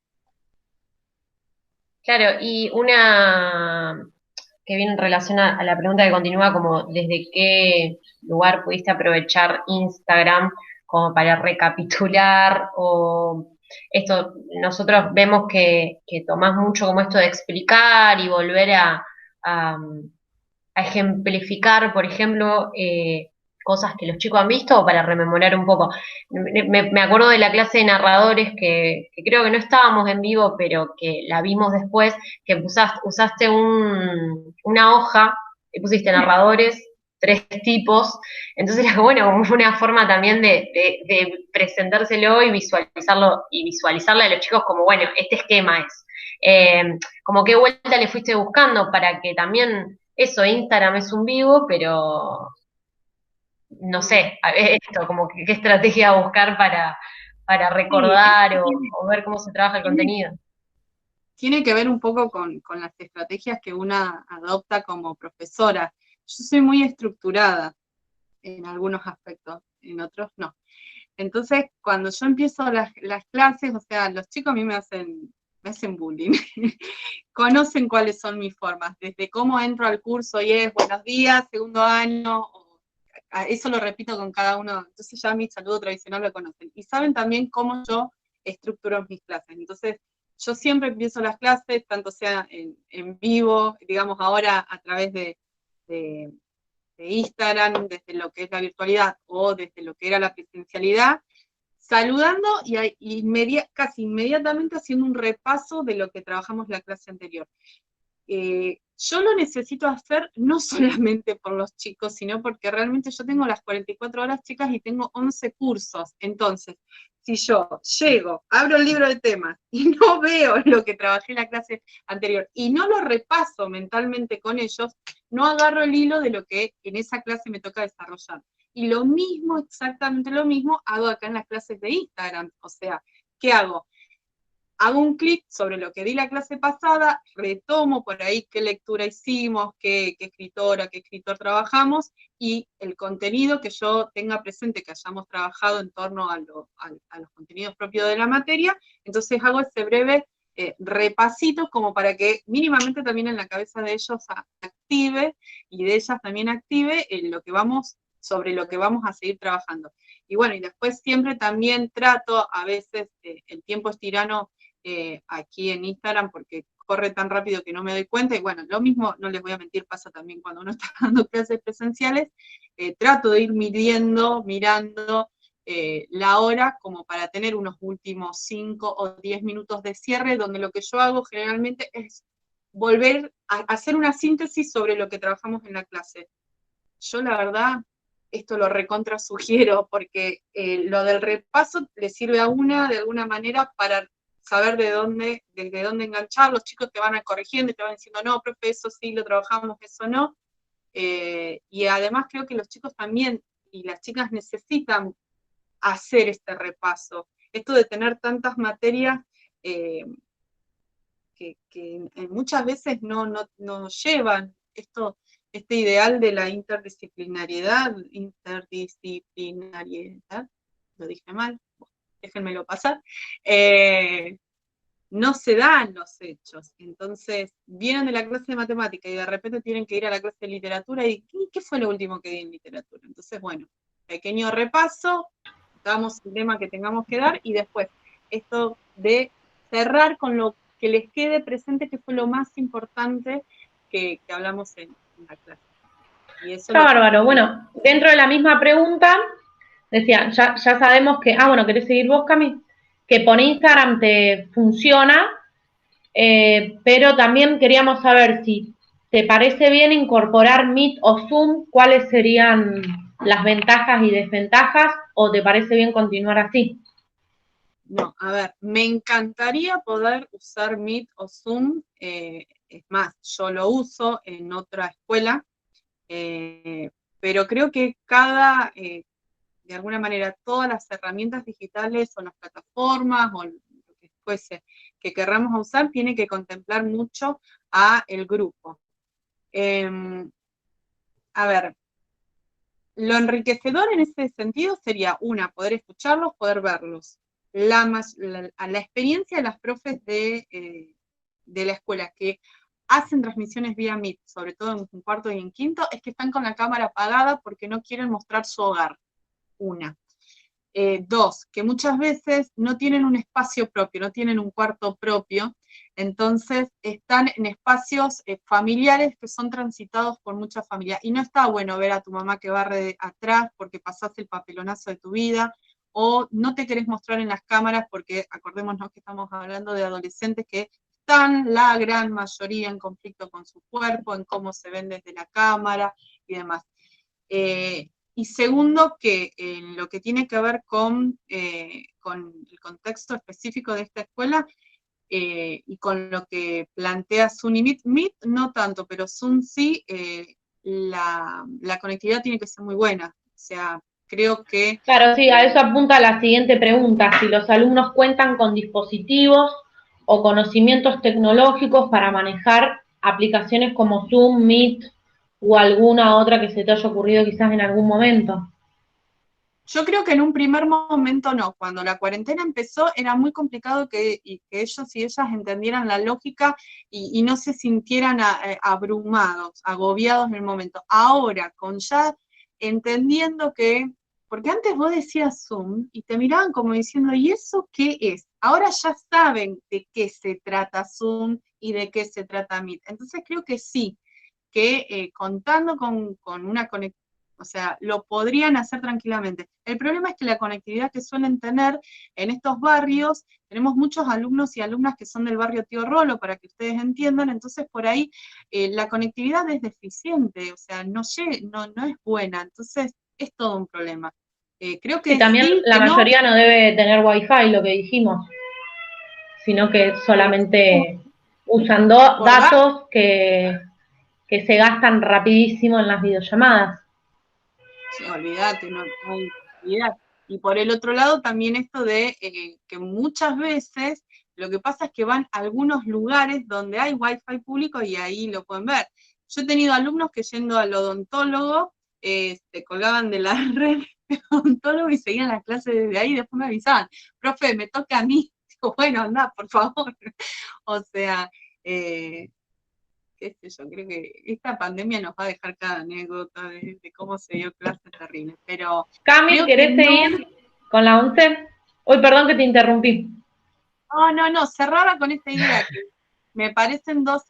C: Claro, y una que viene en relación a la pregunta que continúa, como desde qué lugar pudiste aprovechar Instagram como para recapitular, o esto, nosotros vemos que tomás mucho como esto de explicar y volver a ejemplificar, por ejemplo, cosas que los chicos han visto o para rememorar un poco. Me acuerdo de la clase de narradores que creo que no estábamos en vivo, pero que la vimos después, que usaste una hoja y pusiste narradores, 3 tipos, entonces era bueno, como una forma también de presentárselo y visualizarlo y visualizarle a los chicos como, bueno, este esquema es. como qué vuelta le fuiste buscando para que también, eso, Instagram es un vivo, pero no sé, esto, como que, qué estrategia buscar para
B: Sí,
C: recordar o ver cómo se trabaja el
B: tiene,
C: contenido.
B: tiene que ver un poco con las estrategias que una adopta como profesora. Yo soy muy estructurada en algunos aspectos, en otros no. Entonces, cuando yo empiezo las clases, o sea, los chicos a mí me hacen bullying. Conocen cuáles son mis formas, desde cómo entro al curso y es buenos días, segundo año, eso lo repito con cada uno, entonces ya mi saludo tradicional lo conocen. Y saben también cómo yo estructuro mis clases. Entonces, yo siempre empiezo las clases, tanto sea en vivo, digamos ahora a través de Instagram, desde lo que es la virtualidad o desde lo que era la presencialidad, saludando y casi inmediatamente haciendo un repaso de lo que trabajamos la clase anterior. Yo lo necesito hacer no solamente por los chicos, sino porque realmente yo tengo las 44 horas chicas y tengo 11 cursos. Entonces, si yo llego, abro el libro de temas y no veo lo que trabajé en la clase anterior y no lo repaso mentalmente con ellos, no agarro el hilo de lo que en esa clase me toca desarrollar. Y lo mismo, exactamente lo mismo, hago acá en las clases de Instagram. O sea, ¿qué hago? Hago un clic sobre lo que di la clase pasada, retomo por ahí qué lectura hicimos, qué escritora, qué escritor trabajamos, y el contenido que yo tenga presente, que hayamos trabajado en torno a los contenidos propios de la materia, entonces hago ese breve repasito como para que mínimamente también en la cabeza de ellos active, y de ellas también active sobre lo que vamos a seguir trabajando. Y bueno, y después siempre también trato, a veces el tiempo es tirano, aquí en Instagram porque corre tan rápido que no me doy cuenta, y bueno, lo mismo, no les voy a mentir, pasa también cuando uno está dando clases presenciales, trato de ir mirando la hora como para tener unos últimos 5 o 10 minutos de cierre, donde lo que yo hago generalmente es volver a hacer una síntesis sobre lo que trabajamos en la clase. Yo la verdad, esto lo recontra sugiero, porque lo del repaso le sirve a una de alguna manera para saber desde dónde enganchar. Los chicos te van a corrigiendo y te van diciendo, no, profe, eso sí lo trabajamos, eso no. Y además creo que los chicos también y las chicas necesitan hacer este repaso. Esto de tener tantas materias que muchas veces no llevan este ideal de la interdisciplinariedad, lo dije mal, déjenmelo pasar, no se dan los hechos. Entonces, vienen de la clase de matemática y de repente tienen que ir a la clase de literatura y ¿qué fue lo último que di en literatura? Entonces, bueno, pequeño repaso, damos el tema que tengamos que dar y después esto de cerrar con lo que les quede presente, que fue lo más importante que hablamos en la clase. Y eso
A: Está bárbaro. Bueno, dentro de la misma pregunta, decía, ya sabemos que, bueno, ¿querés seguir vos, Cami? Que por Instagram te funciona, pero también queríamos saber si te parece bien incorporar Meet o Zoom, cuáles serían las ventajas y desventajas, o te parece bien continuar así.
B: No, a ver, me encantaría poder usar Meet o Zoom, es más, yo lo uso en otra escuela, pero creo que de alguna manera, todas las herramientas digitales o las plataformas o lo que fuese que querramos usar, tiene que contemplar mucho a el grupo. A ver, lo enriquecedor en ese sentido sería, poder escucharlos, poder verlos. La experiencia de las profes de la escuela que hacen transmisiones vía Meet, sobre todo en cuarto y en quinto, es que están con la cámara apagada porque no quieren mostrar su hogar. Dos, que muchas veces no tienen un espacio propio, no tienen un cuarto propio, entonces están en espacios familiares que son transitados por muchas familias. Y no está bueno ver a tu mamá que barre atrás porque pasaste el papelonazo de tu vida, o no te querés mostrar en las cámaras porque acordémonos que estamos hablando de adolescentes que están la gran mayoría en conflicto con su cuerpo, en cómo se ven desde la cámara y demás. Y segundo, que en lo que tiene que ver con el contexto específico de esta escuela, y con lo que plantea Zoom y Meet no tanto, pero Zoom sí, la conectividad tiene que ser muy buena. O sea, creo que...
A: Claro, sí, a eso apunta la siguiente pregunta, si los alumnos cuentan con dispositivos o conocimientos tecnológicos para manejar aplicaciones como Zoom, Meet o alguna otra que se te haya ocurrido quizás en algún momento.
B: Yo creo que en un primer momento no. Cuando la cuarentena empezó era muy complicado que ellos y ellas entendieran la lógica y no se sintieran abrumados, agobiados en el momento. Ahora, con ya entendiendo que, porque antes vos decías Zoom y te miraban como diciendo, ¿y eso qué es? Ahora ya saben de qué se trata Zoom y de qué se trata Meet. Entonces creo que sí, que contando con una conexión, o sea, lo podrían hacer tranquilamente. El problema es que la conectividad que suelen tener en estos barrios, tenemos muchos alumnos y alumnas que son del barrio Tío Rolo, para que ustedes entiendan, entonces por ahí la conectividad es deficiente, o sea, no es buena, entonces es todo un problema. Creo
A: Sí,
B: que
A: también
B: sí,
A: la
B: que no.
A: mayoría no debe tener wifi, lo que dijimos, sino que solamente usan
B: Por
A: datos que se gastan rapidísimo en las videollamadas.
B: Sí, olvídate, no hay posibilidad. Y por el otro lado también esto de que muchas veces lo que pasa es que van a algunos lugares donde hay wifi público y ahí lo pueden ver. Yo he tenido alumnos que yendo al odontólogo se colgaban de la red de odontólogo y seguían las clases desde ahí y después me avisaban, profe, me toca a mí. Digo, bueno, anda, por favor. O sea, qué sé yo, creo que esta pandemia nos va a dejar cada anécdota de cómo se dio clases terribles, pero
A: Cami,
B: creo que
A: ¿querés
B: no,
A: seguir con la 11? Hoy, perdón que te interrumpí.
B: cerraba con esta idea que me parecen dos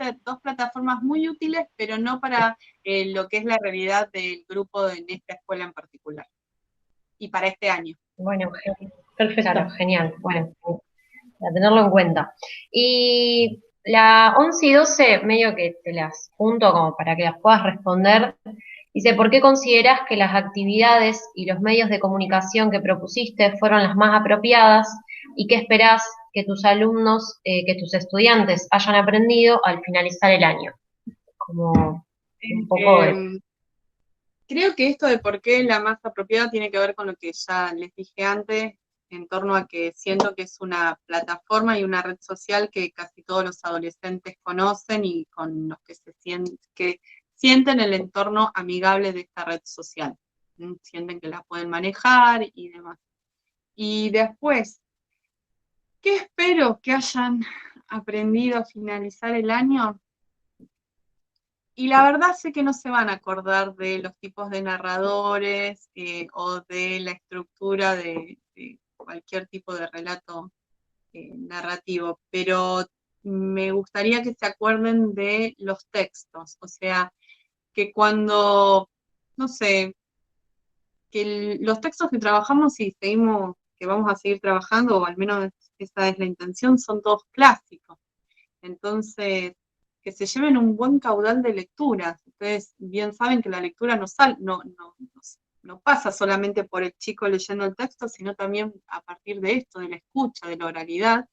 B: plataformas muy útiles, pero no para lo que es la realidad del grupo en esta escuela en particular, y para este año.
C: Bueno, claro,
A: Perfecto.
C: genial. Bueno, a tenerlo en cuenta. Y la 11 y 12, medio que te las junto como para que las puedas responder. Dice, ¿por qué consideras que las actividades y los medios de comunicación que propusiste fueron las más apropiadas y qué esperás que tus alumnos, que tus estudiantes hayan aprendido al finalizar el año? Como un poco de...
B: Eh, Creo que esto de por qué la más apropiada tiene que ver con lo que ya les dije antes, en torno a que siento que es una plataforma y una red social que casi todos los adolescentes conocen y con los que que sienten el entorno amigable de esta red social. Sienten que la pueden manejar y demás. Y después, ¿qué espero que hayan aprendido a finalizar el año? Y la verdad sé que no se van a acordar de los tipos de narradores o de la estructura de cualquier tipo de relato narrativo, pero me gustaría que se acuerden de los textos, o sea, que cuando, no sé, que los textos que trabajamos y seguimos, que vamos a seguir trabajando, o al menos esa es la intención, son todos clásicos. Entonces, que se lleven un buen caudal de lecturas. Ustedes bien saben que la lectura no pasa solamente por el chico leyendo el texto, sino también a partir de esto, de la escucha, de la oralidad,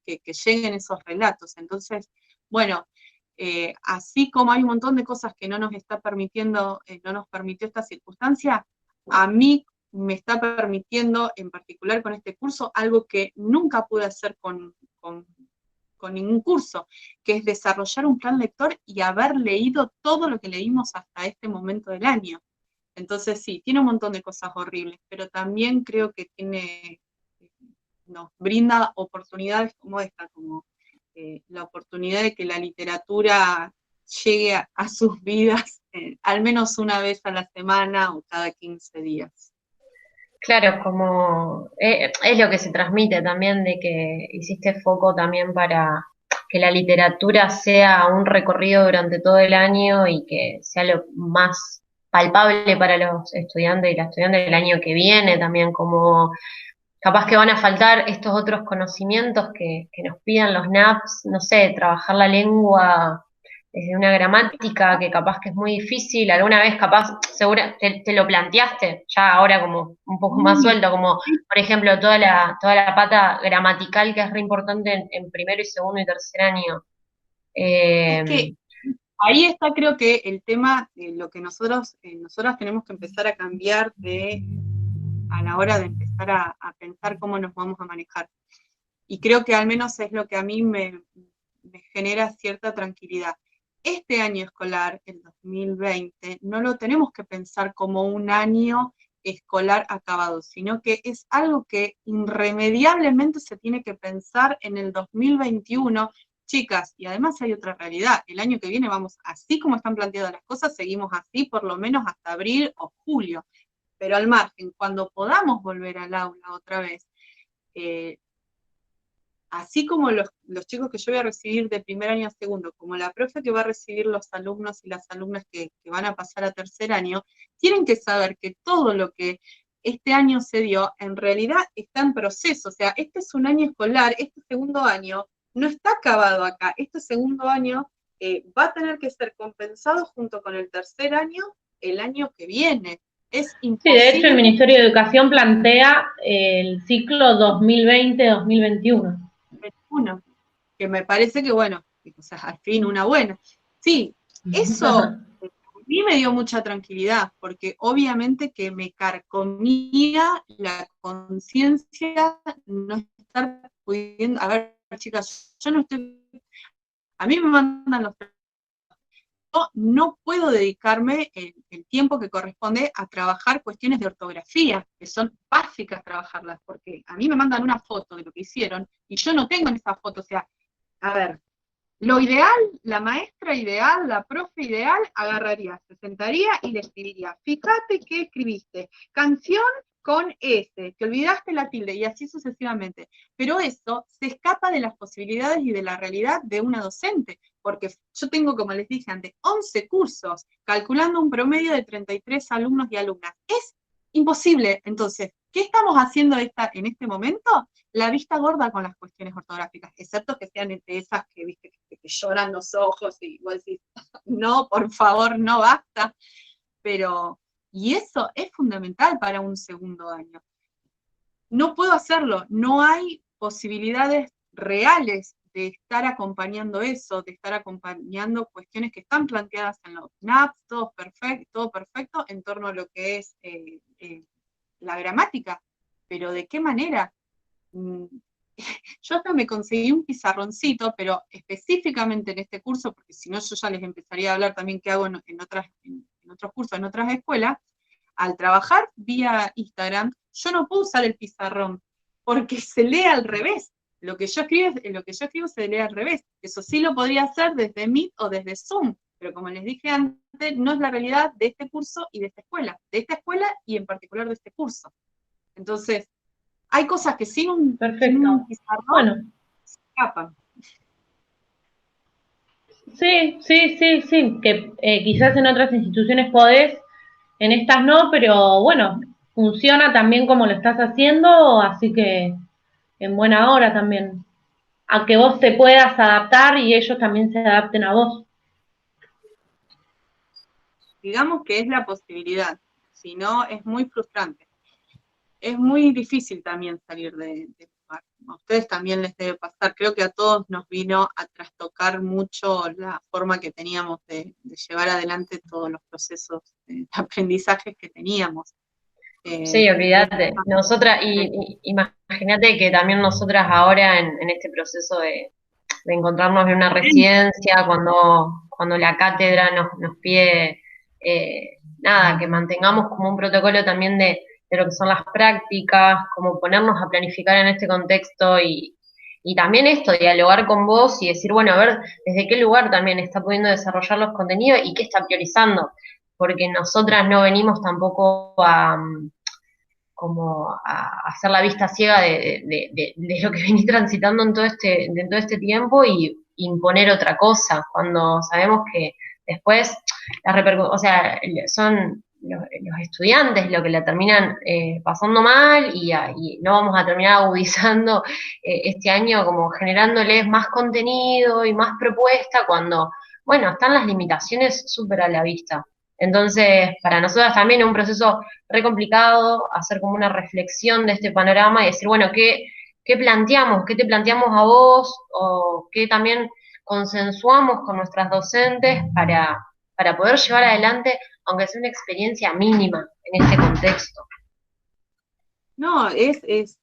B: que lleguen esos relatos. Entonces, bueno, así como hay un montón de cosas que no nos está permitiendo, no nos permitió esta circunstancia, a mí me está permitiendo, en particular con este curso, algo que nunca pude hacer con ningún curso, que es desarrollar un plan lector y haber leído todo lo que leímos hasta este momento del año. Entonces sí, tiene un montón de cosas horribles, pero también creo que nos brinda oportunidades como esta, como la oportunidad de que la literatura llegue a sus vidas al menos una vez a la semana o cada 15 días.
C: Claro, como es lo que se transmite también de que hiciste foco también para que la literatura sea un recorrido durante todo el año y que sea lo más palpable para los estudiantes y las estudiantes del año que viene también, como capaz que van a faltar estos otros conocimientos que nos pidan los NAPS, no sé, trabajar la lengua desde una gramática que capaz que es muy difícil, alguna vez capaz, segura, te lo planteaste, ya ahora como un poco más suelto, como por ejemplo toda la pata gramatical que es re importante en primero y segundo y tercer año.
B: Es que ahí está, creo que el tema, lo que nosotras tenemos que empezar a cambiar a la hora de empezar a pensar cómo nos vamos a manejar. Y creo que al menos es lo que a mí me genera cierta tranquilidad. Este año escolar, el 2020, no lo tenemos que pensar como un año escolar acabado, sino que es algo que irremediablemente se tiene que pensar en el 2021. Chicas, y además hay otra realidad, el año que viene vamos, así como están planteadas las cosas, seguimos así por lo menos hasta abril o julio, pero al margen, cuando podamos volver al aula otra vez, así como los chicos que yo voy a recibir de primer año a segundo, como la profe que va a recibir los alumnos y las alumnas que van a pasar a tercer año, tienen que saber que todo lo que este año se dio, en realidad está en proceso. O sea, este es un año escolar, este segundo año no está acabado acá. Este segundo año va a tener que ser compensado junto con el tercer año el año que viene. Es imposible.
A: Sí, de hecho el Ministerio de Educación plantea el ciclo 2020-2021.
B: Uno, que me parece que, bueno, o sea, al fin una buena. Sí, eso a mí me dio mucha tranquilidad, porque obviamente que me carcomía la conciencia no estar pudiendo, a ver, chicas, yo no estoy, a mí me mandan los, yo no puedo dedicarme el tiempo que corresponde a trabajar cuestiones de ortografía, que son básicas trabajarlas, porque a mí me mandan una foto de lo que hicieron y yo no tengo en esa foto, o sea, a ver, lo ideal, la maestra ideal, la profe ideal, agarraría, se sentaría y le escribiría, fíjate que escribiste, canción con S, te olvidaste la tilde, y así sucesivamente. Pero eso se escapa de las posibilidades y de la realidad de una docente, porque yo tengo, como les dije antes, 11 cursos, calculando un promedio de 33 alumnos y alumnas. Es imposible. Entonces, ¿qué estamos haciendo en este momento? La vista gorda con las cuestiones ortográficas, excepto que sean entre esas que, viste, que te lloran los ojos y vos decís, no, por favor, no basta. Pero, y eso es fundamental para un segundo año. No puedo hacerlo, no hay posibilidades reales de estar acompañando eso, de estar acompañando cuestiones que están planteadas en los NAPs, todo perfecto en torno a lo que es la gramática. Pero ¿de qué manera? Yo hasta me conseguí un pizarroncito, pero específicamente en este curso, porque si no yo ya les empezaría a hablar también qué hago en otros cursos, en otras escuelas. Al trabajar vía Instagram, yo no puedo usar el pizarrón, porque se lee al revés. Lo que yo escribo se lee al revés. Eso sí lo podría hacer desde Meet o desde Zoom, pero como les dije antes, no es la realidad de este curso y de esta escuela y en particular de este curso. Entonces, hay cosas que sin un pizarrón,
A: bueno,
B: se escapan.
A: Sí, que quizás en otras instituciones podés, en estas no, pero bueno, funciona también como lo estás haciendo, así que en buena hora también, a que vos te puedas adaptar y ellos también se adapten a vos.
B: Digamos que es la posibilidad, si no es muy frustrante. Es muy difícil también salir de lugar. A ustedes también les debe pasar, creo que a todos nos vino a trastocar mucho la forma que teníamos de llevar adelante todos los procesos de aprendizajes que teníamos.
C: Sí, olvídate. Nosotras, y imagínate que también nosotras ahora en este proceso de encontrarnos en una residencia, cuando la cátedra nos pide, nada, que mantengamos como un protocolo también de lo que son las prácticas, como ponernos a planificar en este contexto y también esto, dialogar con vos y decir, bueno, a ver, desde qué lugar también está pudiendo desarrollar los contenidos y qué está priorizando, porque nosotras no venimos tampoco como a hacer la vista ciega de lo que venís transitando en todo este tiempo y imponer otra cosa, cuando sabemos que después o sea, son los estudiantes lo que la terminan pasando mal y no vamos a terminar agudizando este año como generándoles más contenido y más propuesta bueno, están las limitaciones súper a la vista. Entonces, para nosotras también es un proceso re complicado hacer como una reflexión de este panorama y decir, bueno, ¿qué planteamos? ¿Qué te planteamos a vos? ¿O qué también consensuamos con nuestras docentes para poder llevar adelante, aunque sea una experiencia mínima en este contexto?
B: No, es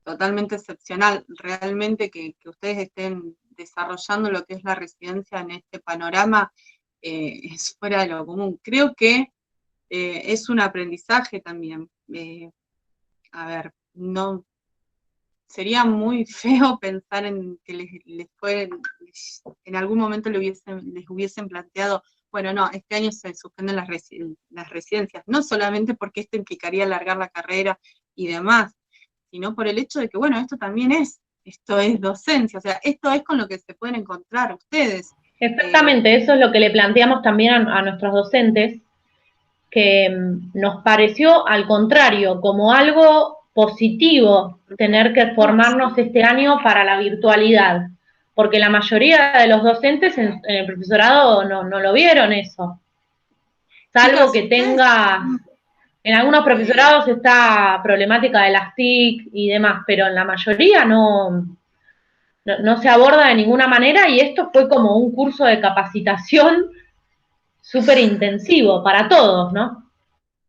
B: totalmente excepcional realmente que ustedes estén desarrollando lo que es la residencia en este panorama, es fuera de lo común. Creo que es un aprendizaje también. A ver, no sería muy feo pensar en que en algún momento les hubiesen planteado, bueno, no, este año se suspenden las residencias, no solamente porque esto implicaría alargar la carrera y demás, sino por el hecho de que, bueno, esto es docencia, o sea, esto es con lo que se pueden encontrar ustedes.
A: Exactamente, eso es lo que le planteamos también a nuestros docentes, que nos pareció al contrario, como algo positivo tener que formarnos este año para la virtualidad, porque la mayoría de los docentes en el profesorado no lo vieron eso, salvo
B: Chicas,
A: que
B: ustedes,
A: tenga, en algunos profesorados está problemática de las TIC y demás, pero en la mayoría no se aborda de ninguna manera y esto fue como un curso de capacitación súper intensivo para todos, ¿no?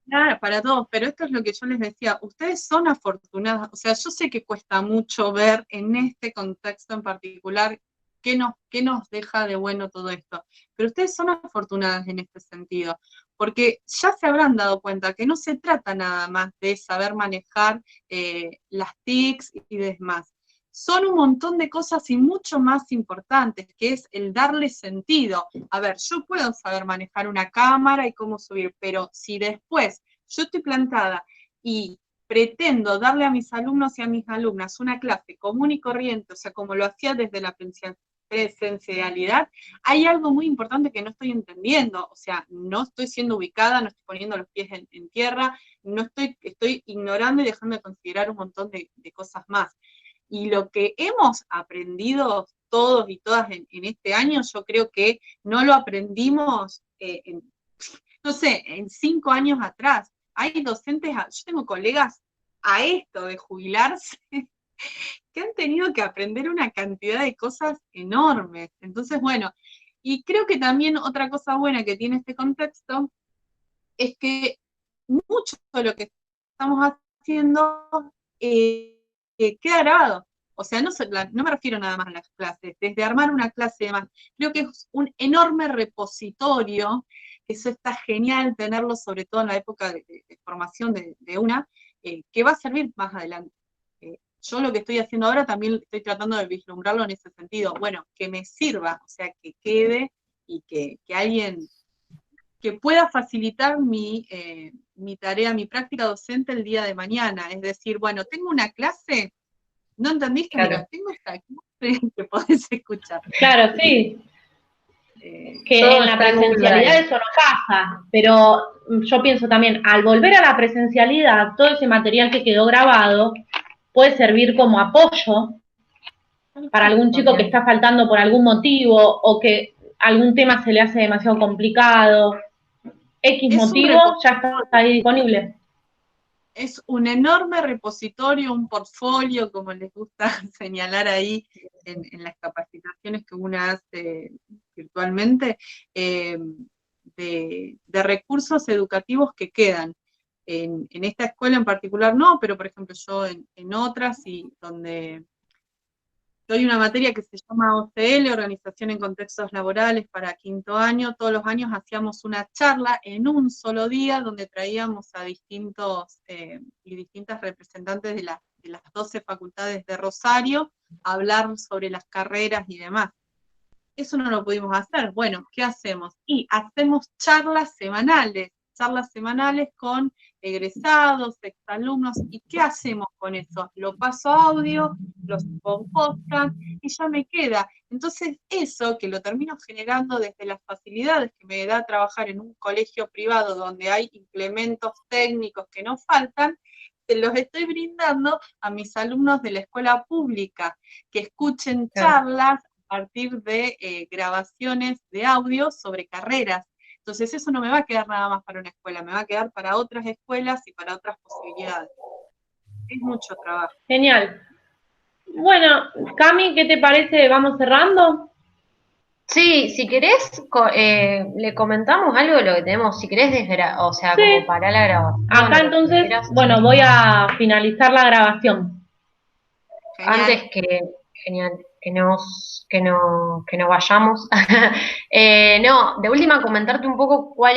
B: claro, para todos, pero esto es lo que yo les decía, ustedes son afortunadas, o sea, yo sé que cuesta mucho ver en este contexto en particular qué nos deja de bueno todo esto, pero ustedes son afortunadas en este sentido, porque ya se habrán dado cuenta que no se trata nada más de saber manejar las TICs y demás, son un montón de cosas y mucho más importantes, que es el darle sentido. A ver, yo puedo saber manejar una cámara y cómo subir, pero si después yo estoy plantada y pretendo darle a mis alumnos y a mis alumnas una clase común y corriente, o sea, como lo hacía desde la presencialidad, hay algo muy importante que no estoy entendiendo, o sea, no estoy siendo ubicada, no estoy poniendo los pies en tierra, estoy ignorando y dejando de considerar un montón de cosas más. Y lo que hemos aprendido todos y todas en este año, yo creo que no lo aprendimos, no sé, en 5 años atrás. Hay docentes, yo tengo colegas a esto de jubilarse, que han tenido que aprender una cantidad de cosas enormes. Entonces, bueno, y creo que también otra cosa buena que tiene este contexto es que mucho de lo que estamos haciendo queda grabado. O sea, no me refiero nada más a las clases, desde armar una clase y demás. Creo que es un enorme repositorio, eso está genial tenerlo, sobre todo en la época de formación de una, que va a servir más adelante. Yo lo que estoy haciendo ahora también estoy tratando de vislumbrarlo en ese sentido. Bueno, que me sirva, o sea, que quede y que alguien que pueda facilitar mi tarea, mi práctica docente el día de mañana. Es decir, bueno, tengo una clase, ¿no entendiste?
C: Claro.
B: Mira, tengo esta clase que podés escuchar.
A: Claro, sí, que
C: Todo
A: en la
C: está en Google
A: presencialidad
C: Drive.
A: eso no pasa, pero yo pienso también, al volver a la presencialidad, todo ese material que quedó grabado puede servir como apoyo para algún chico que
C: También.
A: está faltando por algún motivo o que algún tema se le hace demasiado complicado, X
B: Es un
A: motivo, ya
B: repositorio,
A: está ahí disponible.
B: es un enorme repositorio, un portfolio, como les gusta señalar ahí en las capacitaciones que una hace virtualmente, de recursos educativos que quedan. En esta escuela en particular no, pero por ejemplo yo en otras y donde doy una materia que se llama OCL, Organización en Contextos Laborales, para quinto año. Todos los años hacíamos una charla en un solo día donde traíamos a distintos y distintas representantes de las 12 facultades de Rosario a hablar sobre las carreras y demás. Eso no lo pudimos hacer. Bueno, ¿qué hacemos? Y hacemos charlas semanales con egresados, exalumnos. ¿Y qué hacemos con eso? Lo paso a audio, lo subo a un podcast y ya me queda. Entonces, eso que lo termino generando desde las facilidades que me da trabajar en un colegio privado donde hay implementos técnicos que no faltan, se los estoy brindando a mis alumnos de la escuela pública, que escuchen charlas partir de grabaciones de audio sobre carreras. Entonces eso no me va a quedar nada más para una escuela, me va a quedar para otras escuelas y para otras posibilidades. Es mucho trabajo.
A: Genial. Bueno, Cami, ¿qué te parece? ¿Vamos cerrando?
C: Sí, si querés, le comentamos algo de lo que tenemos, si querés, o sea,
A: Sí.
C: como para la grabación.
A: Acá
C: o lo que
A: entonces,
C: quieras.
A: bueno, voy a finalizar la grabación.
B: Genial.
C: Antes que, genial, que no vayamos. No, de última comentarte un poco cuál